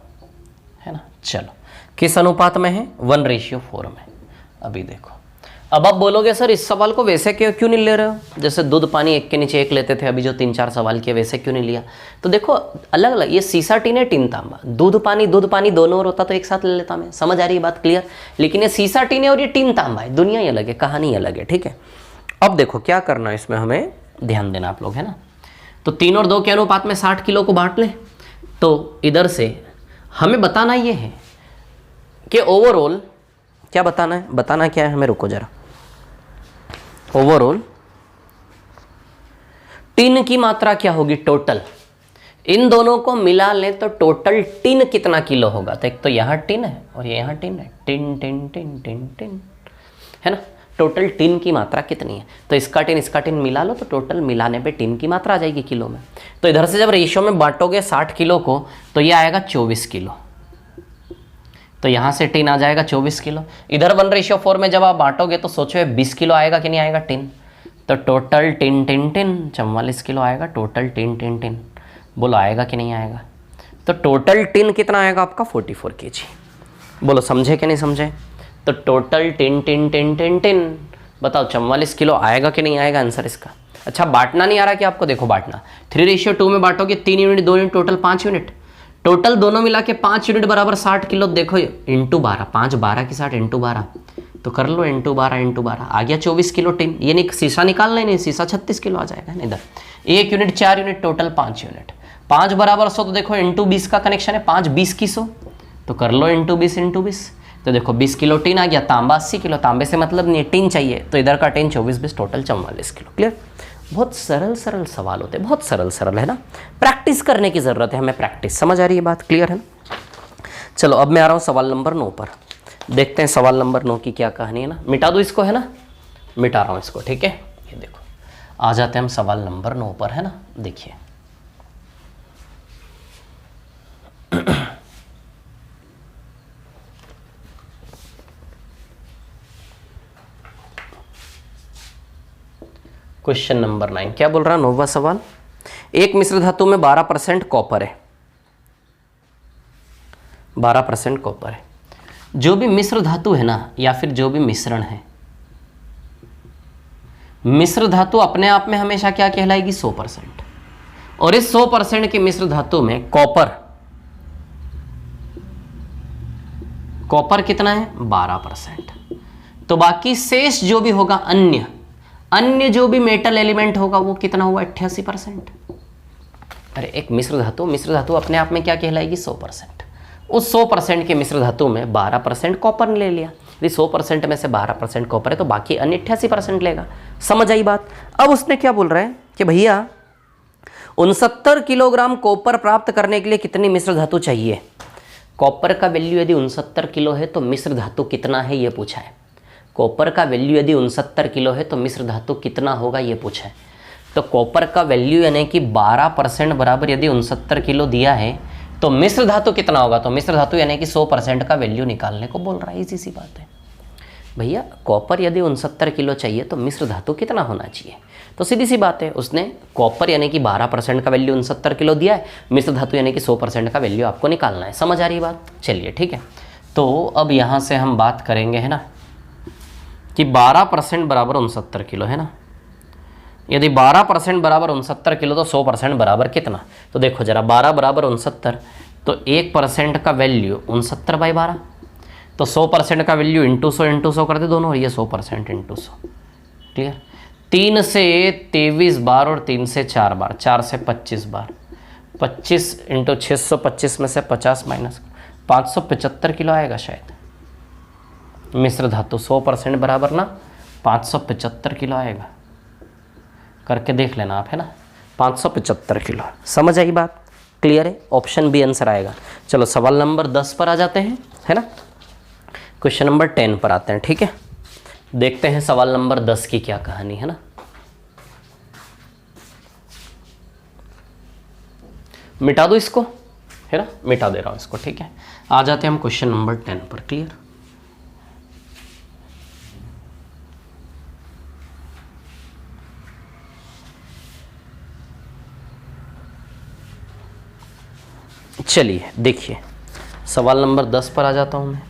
Speaker 1: है ना। चलो किस अनुपात में है? 1:4 में। अभी देखो, अब आप बोलोगे सर इस सवाल को वैसे क्यों नहीं ले रहे हो, जैसे दूध पानी एक के नीचे एक लेते थे, अभी जो 3-4 सवाल किए वैसे क्यों नहीं लिया? तो देखो अलग अलग, ये सीसा टिन है, टिन तांबा, दूध पानी दोनों और होता तो एक साथ ले लेता मैं। समझ आ रही है बात, क्लियर। लेकिन ये सीसा टिन है और ये टिन तांबा है, दुनिया ही अलग है, कहानी अलग है, ठीक है। अब देखो क्या करना है इसमें, हमें ध्यान देना आप लोग, है ना। तो 3 और 2 के अनुपात में 60 किलो को बांट लें। तो इधर से हमें बताना ये है कि ओवरऑल क्या बताना है, बताना क्या है हमें, रुको जरा। ओवरऑल टिन की मात्रा क्या होगी टोटल, इन दोनों को मिला लें तो टोटल टिन कितना किलो होगा। तो एक तो यहाँ टिन है और ये यहाँ टिन है, tin tin tin tin tin, है ना। टोटल टिन की मात्रा कितनी है? तो इसका टिन मिला लो तो टोटल मिलाने पे टिन की मात्रा आ जाएगी किलो में। तो इधर से जब रेशियो में बांटोगे 60 किलो को तो ये आएगा 24 किलो। तो यहाँ से टिन आ जाएगा 24 किलो। इधर 1:4 में जब आप बांटोगे तो सोचो 20 किलो आएगा कि नहीं आएगा टिन। तो टोटल टिन 44 किलो आएगा। टोटल टिन बोलो आएगा कि नहीं आएगा? तो टोटल टिन कितना आएगा आपका? 44 kg। बोलो समझे कि नहीं समझे? तो टोटल 10 बताओ 44 किलो आएगा कि नहीं आएगा आंसर इसका। अच्छा बांटना नहीं आ रहा कि आपको, देखो बांटना 3:2 में बांटोगे 3 unit 2 unit total 5 unit, total दोनों मिला के 5 यूनिट बराबर 60 किलो। देखो इंटू 12, 5 12 की 60 इंटू 12, तो कर लो इंटू 12 आ गया 24 किलो टिन। ये नहीं शीशा निकालना ही नहीं, शीशा 36 किलो आ जाएगा ना इधर। 1 यूनिट 4 यूनिट टोटल 5 यूनिट, 5 बराबर 100, तो देखो इंटू 20 का कनेक्शन है, 5 20 की 100, तो कर लो इंटू 20, तो देखो 20 किलो टिन आ गया। तांबा 80 किलो, तांबे से मतलब नहीं टिन चाहिए, तो इधर का टिन 24 20 टोटल 44 किलो। क्लियर? बहुत सरल सवाल होते हैं, बहुत सरल है ना, प्रैक्टिस करने की ज़रूरत है हमें, प्रैक्टिस। समझ आ रही है बात? क्लियर है ना? चलो अब मैं आ रहा हूँ सवाल नंबर 9 पर। देखते हैं सवाल नंबर 9 की क्या कहानी है ना। मिटा दो इसको, है ना, मिटा रहा हूँ इसको, ठीक है। ये देखो आ जाते हैं हम सवाल नंबर 9 पर, है ना। देखिए क्वेश्चन नंबर 9 क्या बोल रहा है? 9वां सवाल, एक मिश्र धातु में 12% कॉपर है, 12% कॉपर है। जो भी मिश्र धातु है ना, या फिर जो भी मिश्रण है, मिश्र धातु अपने आप में हमेशा क्या कहलाएगी? 100%। और इस 100% की मिश्र धातु में कॉपर कितना है? 12%। तो बाकी शेष जो भी होगा अन्य जो भी मेटल एलिमेंट होगा वो कितना हुआ? 88%। अरे एक मिश्र धातु अपने आप में क्या कहलाएगी? 100%। उस 100% के मिश्र धातु में 12% कॉपर ने ले लिया। यदि 100% में से 12% कॉपर है तो बाकी अन्य 88% लेगा। समझ आई बात? अब उसने क्या बोल रहा है कि भैया 69 किलोग्राम कॉपर प्राप्त करने के लिए कितनी मिश्र धातु चाहिए। कॉपर का वैल्यू यदि 69 किलो है तो मिश्र धातु कितना है ये पूछा है। कॉपर का वैल्यू यदि 69 किलो है तो मिश्र धातु कितना होगा ये पूछा है। तो कॉपर का वैल्यू यानी कि 12% बराबर यदि 69 किलो दिया है तो मिश्र धातु कितना होगा? तो मिश्र धातु यानी कि 100% का वैल्यू निकालने को बोल रहा है। इसी सी बात है भैया, कॉपर यदि 69 किलो चाहिए तो मिश्र धातु कितना होना चाहिए। तो सीधी सी बात है, उसने कॉपर यानी कि 12% का वैल्यू 69 किलो दिया है, मिश्र धातु यानी कि 100% का वैल्यू आपको निकालना है। समझ आ रही बात? चलिए ठीक है। तो अब यहाँ से हम बात करेंगे, है ना, कि 12% बराबर 69 किलो, है ना। यदि 12% बराबर 69 किलो तो 100% बराबर कितना? तो देखो जरा, 12 बराबर 69, तो 1% का वैल्यू 69/12, तो 100% का वैल्यू इंटू 100 कर दे दोनों, और ये 100% इंटू 100। क्लियर? 3 से 23 बार और 3 से 4 बार, 4 से 25 बार, 25 इंटू 625 में से 50 माइनस 575 किलो आएगा शायद मिश्र धातु। 100% बराबर ना 575 किलो आएगा, करके देख लेना आप, है ना, 575 किलो। समझ आई बात? क्लियर है? ऑप्शन बी आंसर आएगा। चलो सवाल नंबर 10 पर आ जाते हैं, है ना। क्वेश्चन नंबर 10 पर आते हैं, ठीक है। देखते हैं सवाल नंबर 10 की क्या कहानी है ना। मिटा दो इसको, है ना, मिटा दे रहा हूं इसको, ठीक है। आ जाते हैं हम क्वेश्चन नंबर 10 पर। क्लियर? चलिए देखिए, सवाल नंबर 10 पर आ जाता हूं मैं।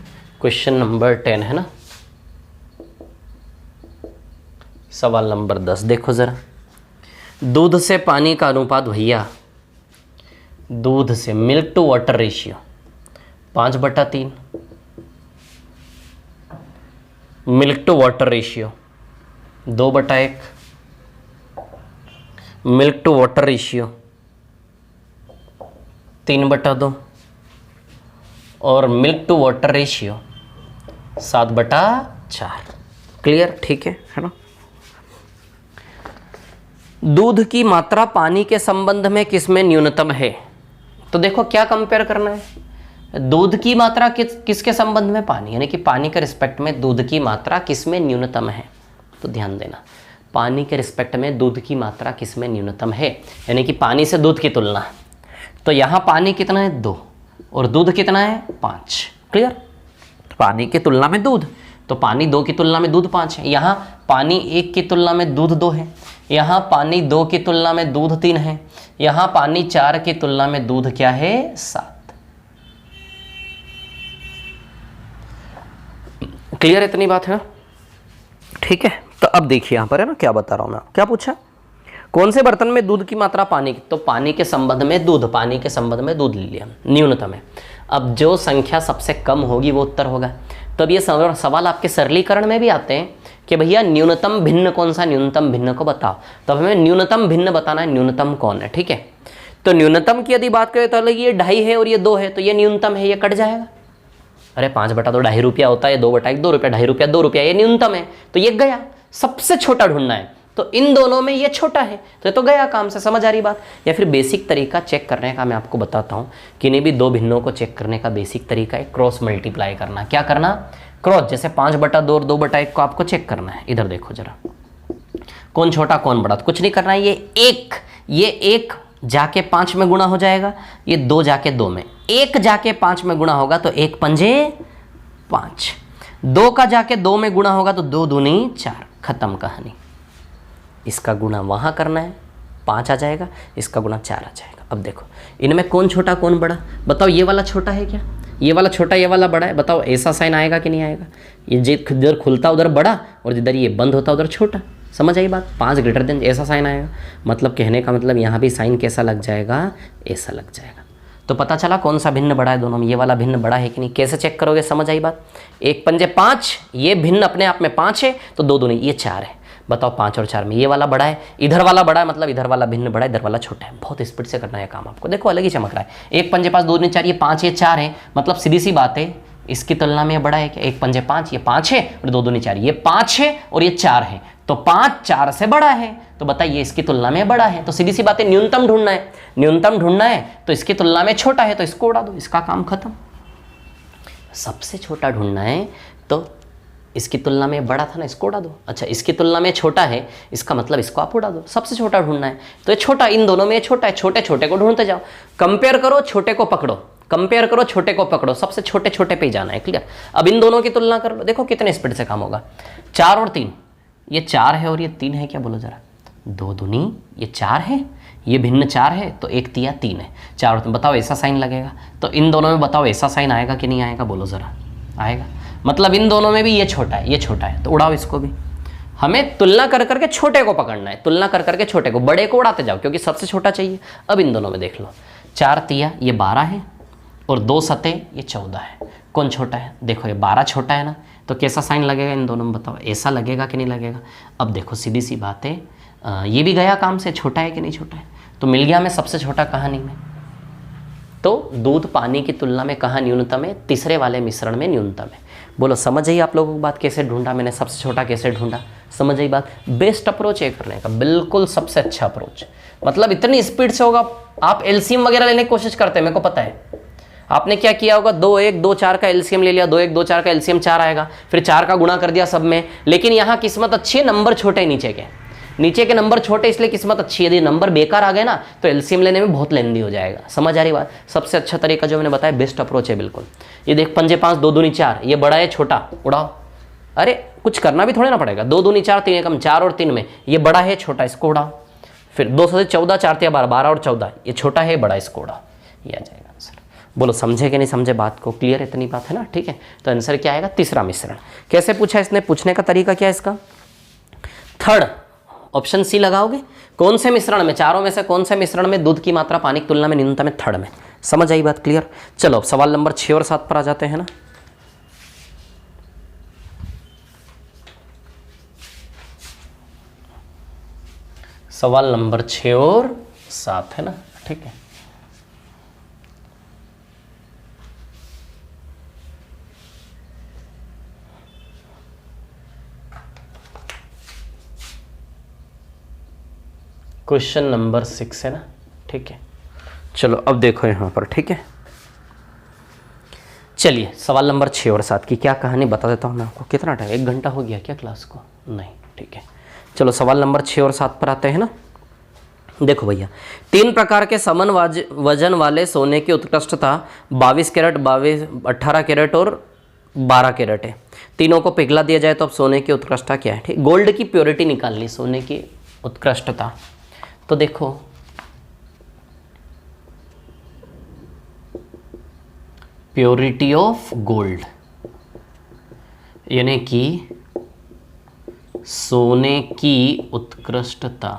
Speaker 1: क्वेश्चन नंबर 10 है ना, सवाल नंबर 10 देखो जरा। दूध से पानी का अनुपात भैया, दूध से milk to water ratio 5/3, milk to water ratio 2/1, milk to water ratio 3/2 और milk to water ratio 7/4। Clear? ठीक है ना। दूध की मात्रा पानी के संबंध में किसमें न्यूनतम है? तो देखो क्या कंपेयर करना है। दूध की मात्रा किसके संबंध में? पानी, यानी कि पानी के रिस्पेक्ट में दूध की मात्रा किसमें न्यूनतम है। तो ध्यान देना, पानी के रिस्पेक्ट में दूध की मात्रा किसमें न्यूनतम है, यानी कि पानी से दूध की तुलना। तो यहाँ पानी कितना है? 2 और दूध कितना है? 5। क्लियर? पानी की तुलना में दूध, तो पानी 2 की तुलना में दूध 5 है। यहाँ पानी 1 की तुलना में दूध 2 है, यहाँ पानी 2 की तुलना में दूध 3 है, यहाँ पानी 4 की तुलना में दूध क्या है? 7। क्लियर इतनी बात है ना, ठीक है। तो अब देखिए यहाँ पर है ना क्या बता रहा हूँ मैं, क्या पूछा, कौन से बर्तन में दूध की मात्रा पानी की, तो पानी के संबंध में दूध, पानी के संबंध में दूध ले लिया, न्यूनतम है। अब जो संख्या सबसे कम होगी वो उत्तर होगा। तो अब ये सवाल आपके सरलीकरण में भी आते हैं कि भैया न्यूनतम भिन्न कौन सा, न्यूनतम भिन्न को बताओ। तो हमें न्यूनतम भिन्न बताना है, न्यूनतम कौन है, ठीक है। तो न्यूनतम की यदि बात करें तो ये 2.5 है और ये 2 है, तो ये न्यूनतम है, ये कट जाएगा। अरे 5 बटा 2 2.5 रुपया होता है, 2 बटा 1 2 रुपया, 2.5 रुपया 2 रुपया, ये न्यूनतम है, तो ये गया। सबसे छोटा ढूंढना है, तो इन दोनों में ये छोटा है, तो ये तो गया काम से, समझ आ रही बात। या फिर बेसिक तरीका चेक करने का मैं आपको बताता हूँ, किन्हीं भी दो भिन्नों को चेक करने का बेसिक तरीका है क्रॉस मल्टीप्लाई करना। क्या करना, क्रॉस, जैसे 5 बटा 2 और 2 बटा 1 को आपको चेक करना है। इधर देखो जरा, कौन छोटा कौन बड़ा, तो कुछ नहीं करना है, ये एक जाके 5 में गुणा हो जाएगा, ये 2 जाके 2 में, 1 जाके 5 में गुणा होगा तो 1 पंजे 5, 2 का जाके 2 में गुणा होगा तो 2 दूनी 4, खत्म कहानी। इसका गुणा वहां करना है, 5 आ जाएगा, इसका गुणा 4 आ जाएगा। अब देखो इनमें कौन छोटा कौन बड़ा, बताओ ये वाला छोटा है क्या, ये वाला छोटा ये वाला बड़ा है, बताओ ऐसा साइन आएगा कि नहीं आएगा। ये जिधर खुलता उधर बड़ा और जिधर ये बंद होता उधर छोटा, समझ आई बात। 5 ग्रेटर देन ऐसा साइन आएगा, मतलब कहने का मतलब यहाँ भी साइन कैसा लग जाएगा, ऐसा लग जाएगा। तो पता चला कौन सा भिन्न बड़ा है दोनों में, ये वाला भिन्न बड़ा है कि नहीं। कैसे चेक करोगे, समझ आई बात। 1 पंजे 5, ये भिन्न अपने आप में 5 है, तो 2 दूनी ये 4 है। बताओ 5 और 4 में ये वाला बड़ा है, इधर वाला बड़ा है, मतलब इधर वाला भिन्न बड़ा है, इधर वाला छोटा है। बहुत स्पीड से करना है काम आपको, देखो अलग ही चमक रहा है। 1 पंजे 5 2 दूनी 4, ये 5 ये 4 है, मतलब सीधी सी बात है इसकी तुलना में ये बड़ा है क्या। 1 पंजे 5, ये 5 है, और 2 दूनी 4, ये 5 है और ये 4 है, तो 5 4 से बड़ा है, तो बताइए इसकी तुलना में बड़ा है। तो सीधी सी बात है, न्यूनतम ढूंढना है, न्यूनतम ढूंढना है तो इसकी तुलना में छोटा है, तो इसको उड़ा दो, इसका काम खत्म। सबसे छोटा ढूंढना है तो इसकी तुलना में बड़ा था ना, इसको उड़ा दो। अच्छा इसकी तुलना में छोटा है, इसका मतलब इसको आप उड़ा दो। सबसे छोटा ढूंढना है तो ये छोटा, इन दोनों में छोटा है, छोटे छोटे को ढूंढते जाओ, कंपेयर करो, छोटे को पकड़ो, कंपेयर करो, छोटे को पकड़ो, सबसे छोटे छोटे पे ही जाना है, क्लियर। अब इन दोनों की तुलना कर लो, देखो कितने स्पीड से काम होगा। 4 और 3, ये 4 है और ये 3 है, क्या बोलो जरा। 2 दूनी ये 4 है, ये भिन्न 4 है, तो 1 तिया 3 है, 4 और 3, बताओ ऐसा साइन लगेगा। तो इन दोनों में बताओ ऐसा साइन आएगा कि नहीं आएगा, बोलो जरा। आएगा, मतलब इन दोनों में भी ये छोटा है, ये छोटा है, तो उड़ाओ इसको भी। हमें तुलना कर करके छोटे को पकड़ना है, तुलना कर करके छोटे को, बड़े को उड़ाते जाओ क्योंकि सबसे छोटा चाहिए। अब इन दोनों में देख लो, 4 तिया ये 12 है और 2 सते ये 14 है, कौन छोटा है। देखो ये 12 छोटा है ना, तो कैसा साइन लगेगा इन दोनों में, बताओ ऐसा लगेगा कि नहीं लगेगा। अब देखो सीधी सी बात है, ये भी गया काम से, छोटा है कि नहीं छोटा है, तो मिल गया हमें सबसे छोटा कहानी में। तो दूध पानी की तुलना में कहाँ न्यूनतम है, तीसरे वाले मिश्रण में न्यूनतम है। बोलो समझ आई आप लोगों को बात, कैसे ढूंढा मैंने, सबसे छोटा कैसे ढूंढा, समझ आई बात। बेस्ट अप्रोच है करने का, बिल्कुल सबसे अच्छा अप्रोच, मतलब इतनी स्पीड से होगा। आप एलसीएम वगैरह लेने की कोशिश करते हैं, मेरे को पता है। आपने क्या किया होगा, 2 1 2 4 का एलसीएम ले लिया, 2 1 2 4 का एलसीएम 4 आएगा, फिर 4 का गुणा कर दिया सब में। लेकिन यहाँ किस्मत अच्छी है, नंबर छोटे नीचे के नंबर छोटे, इसलिए किस्मत अच्छी है। यदि नंबर बेकार आ गए ना तो एलसीएम लेने में बहुत लेंदी हो जाएगा, समझ आ रही बात। सबसे अच्छा तरीका जो मैंने बताया, बेस्ट अप्रोच है बिल्कुल। ये देख पंजे 5 2 दूनी 4, ये बड़ा है छोटा, उड़ाओ। अरे कुछ करना भी थोड़े ना पड़ेगा, 2 दूनी 4 3 एकम 4 और 3 में ये बड़ा है छोटा, इसको उड़ाओ। फिर 2 से 14 4 तिया 12, 12 और 14, ये छोटा है बड़ा, इसको उड़ाओ, ये आ जाएगा आंसर। बोलो समझे कि नहीं समझे बात को, क्लियर इतनी बात है ना, ठीक है। तो आंसर क्या आएगा, तीसरा मिश्रण। कैसे पूछा इसने, पूछने का तरीका क्या है इसका, थर्ड ऑप्शन सी लगाओगे। कौन से मिश्रण में, चारों में से कौन से मिश्रण में दूध की मात्रा पानी की तुलना में न्यूनतम है, थर्ड में। समझ आई बात, क्लियर। चलो अब सवाल नंबर 6 और 7 पर आ जाते हैं ना। सवाल नंबर 6 और 7 है ना, ठीक है। क्वेश्चन नंबर 6 है ना, ठीक है। चलो अब देखो यहाँ पर, ठीक है। चलिए सवाल नंबर 6 और 7 की क्या कहानी बता देता हूँ मैं आपको। कितना टाइम, 1 घंटा हो गया क्या क्लास को, नहीं, ठीक है। चलो सवाल नंबर 6 और 7 पर आते हैं ना। देखो भैया, 3 प्रकार के समान वजन वाले सोने की उत्कृष्टता 22 कैरेट, 18 कैरेट और 12 कैरेट है। तीनों को पिघला दिया जाए तो अब सोने की उत्कृष्टता क्या है, ठीक। गोल्ड की प्योरिटी निकालनी, सोने की उत्कृष्टता। तो देखो प्योरिटी ऑफ गोल्ड, यानी कि सोने की उत्कृष्टता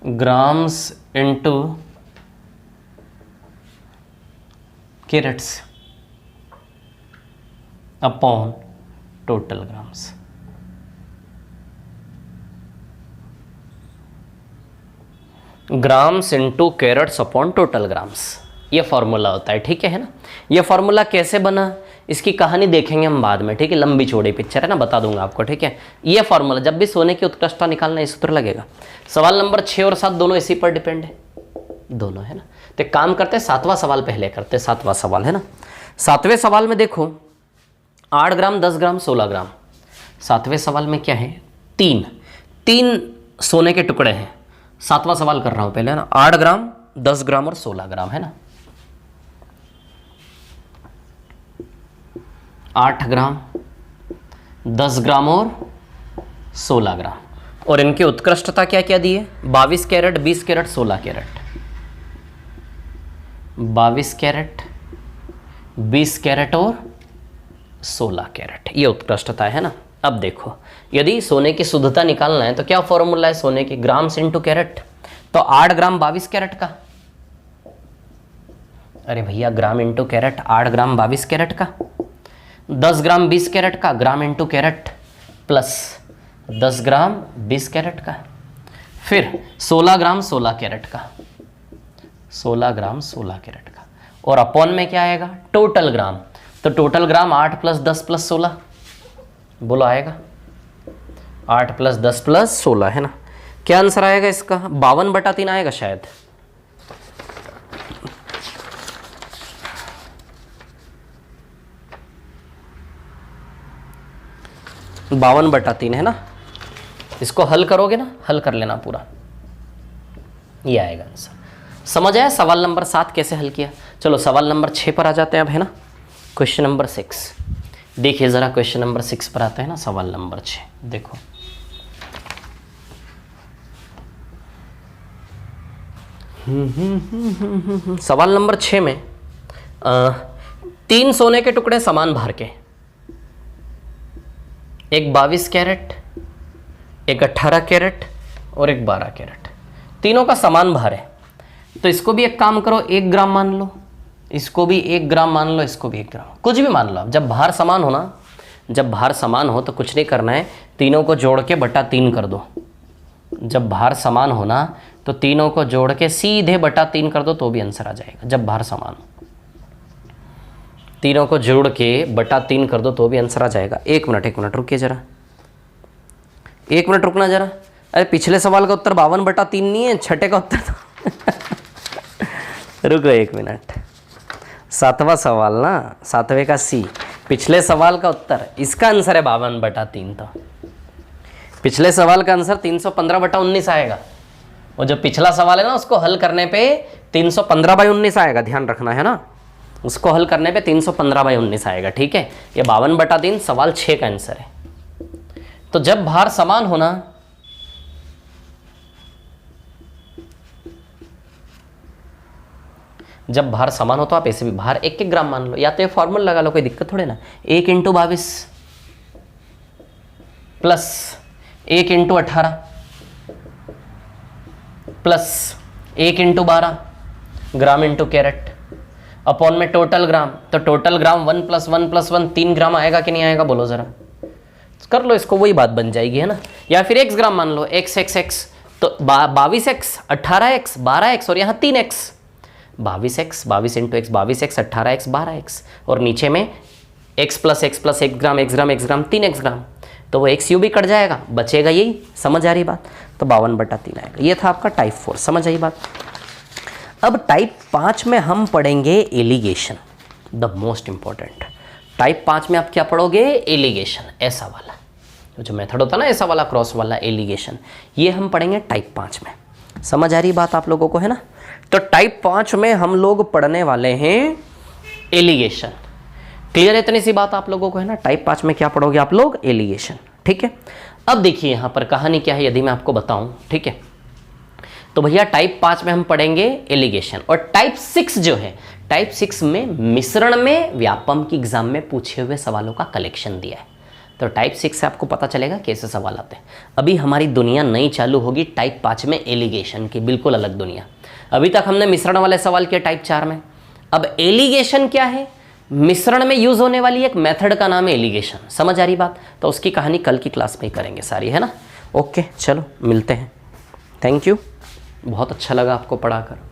Speaker 1: grams into carats upon total grams. Grams into carats upon total grams, ये फॉर्मूला होता है, ठीक है ना। ये फॉर्मूला कैसे बना इसकी कहानी देखेंगे हम बाद में, ठीक है। लंबी चौड़ी पिक्चर है ना, बता दूंगा आपको, ठीक है। ये फॉर्मूला जब भी सोने की उत्कृष्टता निकालना इस सूत्र लगेगा। सवाल नंबर 6 और 7 दोनों इसी पर डिपेंड है, दोनों, है ना। तो काम करते हैं 7वां सवाल पहले करते हैं। 7वां सवाल है ना, 7वें सवाल में देखो 8 ग्राम 10 ग्राम 16 ग्राम। 7वें सवाल में क्या है, तीन सोने के टुकड़े हैं। 7वां सवाल कर रहा हूं पहले, है ना। 8 ग्राम 10 ग्राम और 16 ग्राम, है ना। 8 ग्राम 10 ग्राम और 16 ग्राम, और इनकी उत्कृष्टता क्या क्या दी है, 22 carat 20 carat 16 carat. 22 carat 20 carat और 16 कैरेट, ये उत्कृष्टता है ना। अब देखो, यदि सोने की शुद्धता निकालना है तो क्या फॉर्मूला है सोने की, ग्राम्स इंटू कैरेट। तो 8 ग्राम 22 कैरेट का, अरे भैया ग्राम इंटू कैरेट, 8 ग्राम 22 कैरेट का। 10 ग्राम 20 कैरेट का, ग्राम इंटू कैरेट प्लस 10 ग्राम 20 कैरेट का। फिर 16 ग्राम 16 कैरेट का, 16 ग्राम 16 कैरेट का, और अपॉन में क्या आएगा, टोटल ग्राम। तो टोटल ग्राम 8 प्लस 10 प्लस 16, बोलो आएगा 8 प्लस 10 प्लस 16, है ना। क्या आंसर आएगा इसका, 52/3 आएगा शायद। बावन बटा 3 है ना। इसको हल करोगे ना, हल कर लेना पूरा, ये आएगा आंसर। समझ आया सवाल नंबर 7 कैसे हल किया। चलो सवाल नंबर 6 पर आ जाते हैं अब, है ना। क्वेश्चन नंबर 6 देखिए जरा, क्वेश्चन नंबर 6 पर आते हैं ना। सवाल नंबर 6 देखो, सवाल नंबर 6 में 3 सोने के टुकड़े समान भार के, एक 22 कैरेट, एक 18 कैरेट और एक 12 कैरेट, तीनों का समान भार है। तो इसको भी एक काम करो, 1 ग्राम मान लो, इसको भी 1 ग्राम मान लो, इसको भी 1 ग्राम, कुछ भी मान लो। जब भार समान हो ना, जब भार समान हो तो कुछ नहीं करना है, तीनों को जोड़ के बटा 3 कर दो। जब भार समान हो ना तो तीनों को जोड़ के सीधे बटा 3 कर दो तो भी आंसर आ जाएगा। जब भार समान हो, तीनों को जोड़ के बटा 3 कर दो तो भी आंसर आ जाएगा। एक मिनट रुकिए जरा, 1 मिनट रुकना जरा। अरे पिछले सवाल का उत्तर 52/3 नहीं है, छठे का उत्तर तो रुको 1 मिनट। 7वां सवाल ना, 7वें का सी, पिछले सवाल का उत्तर, इसका आंसर है 52/3। तो पिछले सवाल का आंसर 315/19 आएगा। और जो पिछला सवाल है ना, उसको हल करने पे 315/19 आएगा, ध्यान रखना है ना। उसको हल करने पे 315/19 आएगा, ठीक है। ये 52/3 सवाल 6 का आंसर है। तो जब भार समान होना, जब भार समान हो तो आप ऐसे भी भार 1-1 ग्राम मान लो, या तो ये फॉर्मूला लगा लो, कोई दिक्कत थोड़े ना। 1 × 22 plus 1 × 18 plus 1 × 12 gram into carat, upon में टोटल ग्राम। तो टोटल ग्राम 1 + 1 + 1 3 ग्राम आएगा कि नहीं आएगा, बोलो जरा, कर लो इसको, वही बात बन जाएगी, है ना। या फिर x ग्राम मान लो, x तो 22x 18x 12x और यहाँ 3x, 22x 22 × x 22x 18x 12x, और नीचे में x + x + 1 ग्राम x ग्राम 3x ग्राम, तो वो x भी कट जाएगा, बचेगा यही। समझ आ रही बात। तो 52/3 आएगा। ये था आपका टाइप 4, समझ आई बात। अब टाइप 5 में हम पढ़ेंगे alligation, the most important. Type 5 में आप क्या पढ़ोगे, एलिगेशन, ऐसा वाला जो मेथड होता है ना, ऐसा वाला क्रॉस वाला एलिगेशन, ये हम पढ़ेंगे टाइप 5 में। समझ आ रही बात आप लोगों को, है ना। तो टाइप 5 में हम लोग पढ़ने वाले हैं एलिगेशन। क्लियर है इतनी सी बात आप लोगों को, है ना। टाइप 5 में क्या पढ़ोगे आप लोग, एलिगेशन, ठीक है। अब देखिए यहाँ पर कहानी क्या है, यदि मैं आपको बताऊं, ठीक है। तो भैया टाइप 5 में हम पढ़ेंगे एलिगेशन, और टाइप 6 जो है, टाइप 6 में मिश्रण में व्यापम की एग्जाम में पूछे हुए सवालों का कलेक्शन दिया है। तो टाइप 6 से आपको पता चलेगा कैसे सवाल आते हैं। अभी हमारी दुनिया नई चालू होगी टाइप 5 में एलिगेशन की, बिल्कुल अलग दुनिया। अभी तक हमने मिश्रण वाले सवाल किए टाइप 4 में, अब एलिगेशन क्या है, मिश्रण में यूज होने वाली एक मेथड का नाम है एलिगेशन। समझ आ रही बात? तो उसकी कहानी कल की क्लास में ही करेंगे सारी, है ना। ओके चलो मिलते हैं, थैंक यू, बहुत अच्छा लगा आपको पढ़ाकर।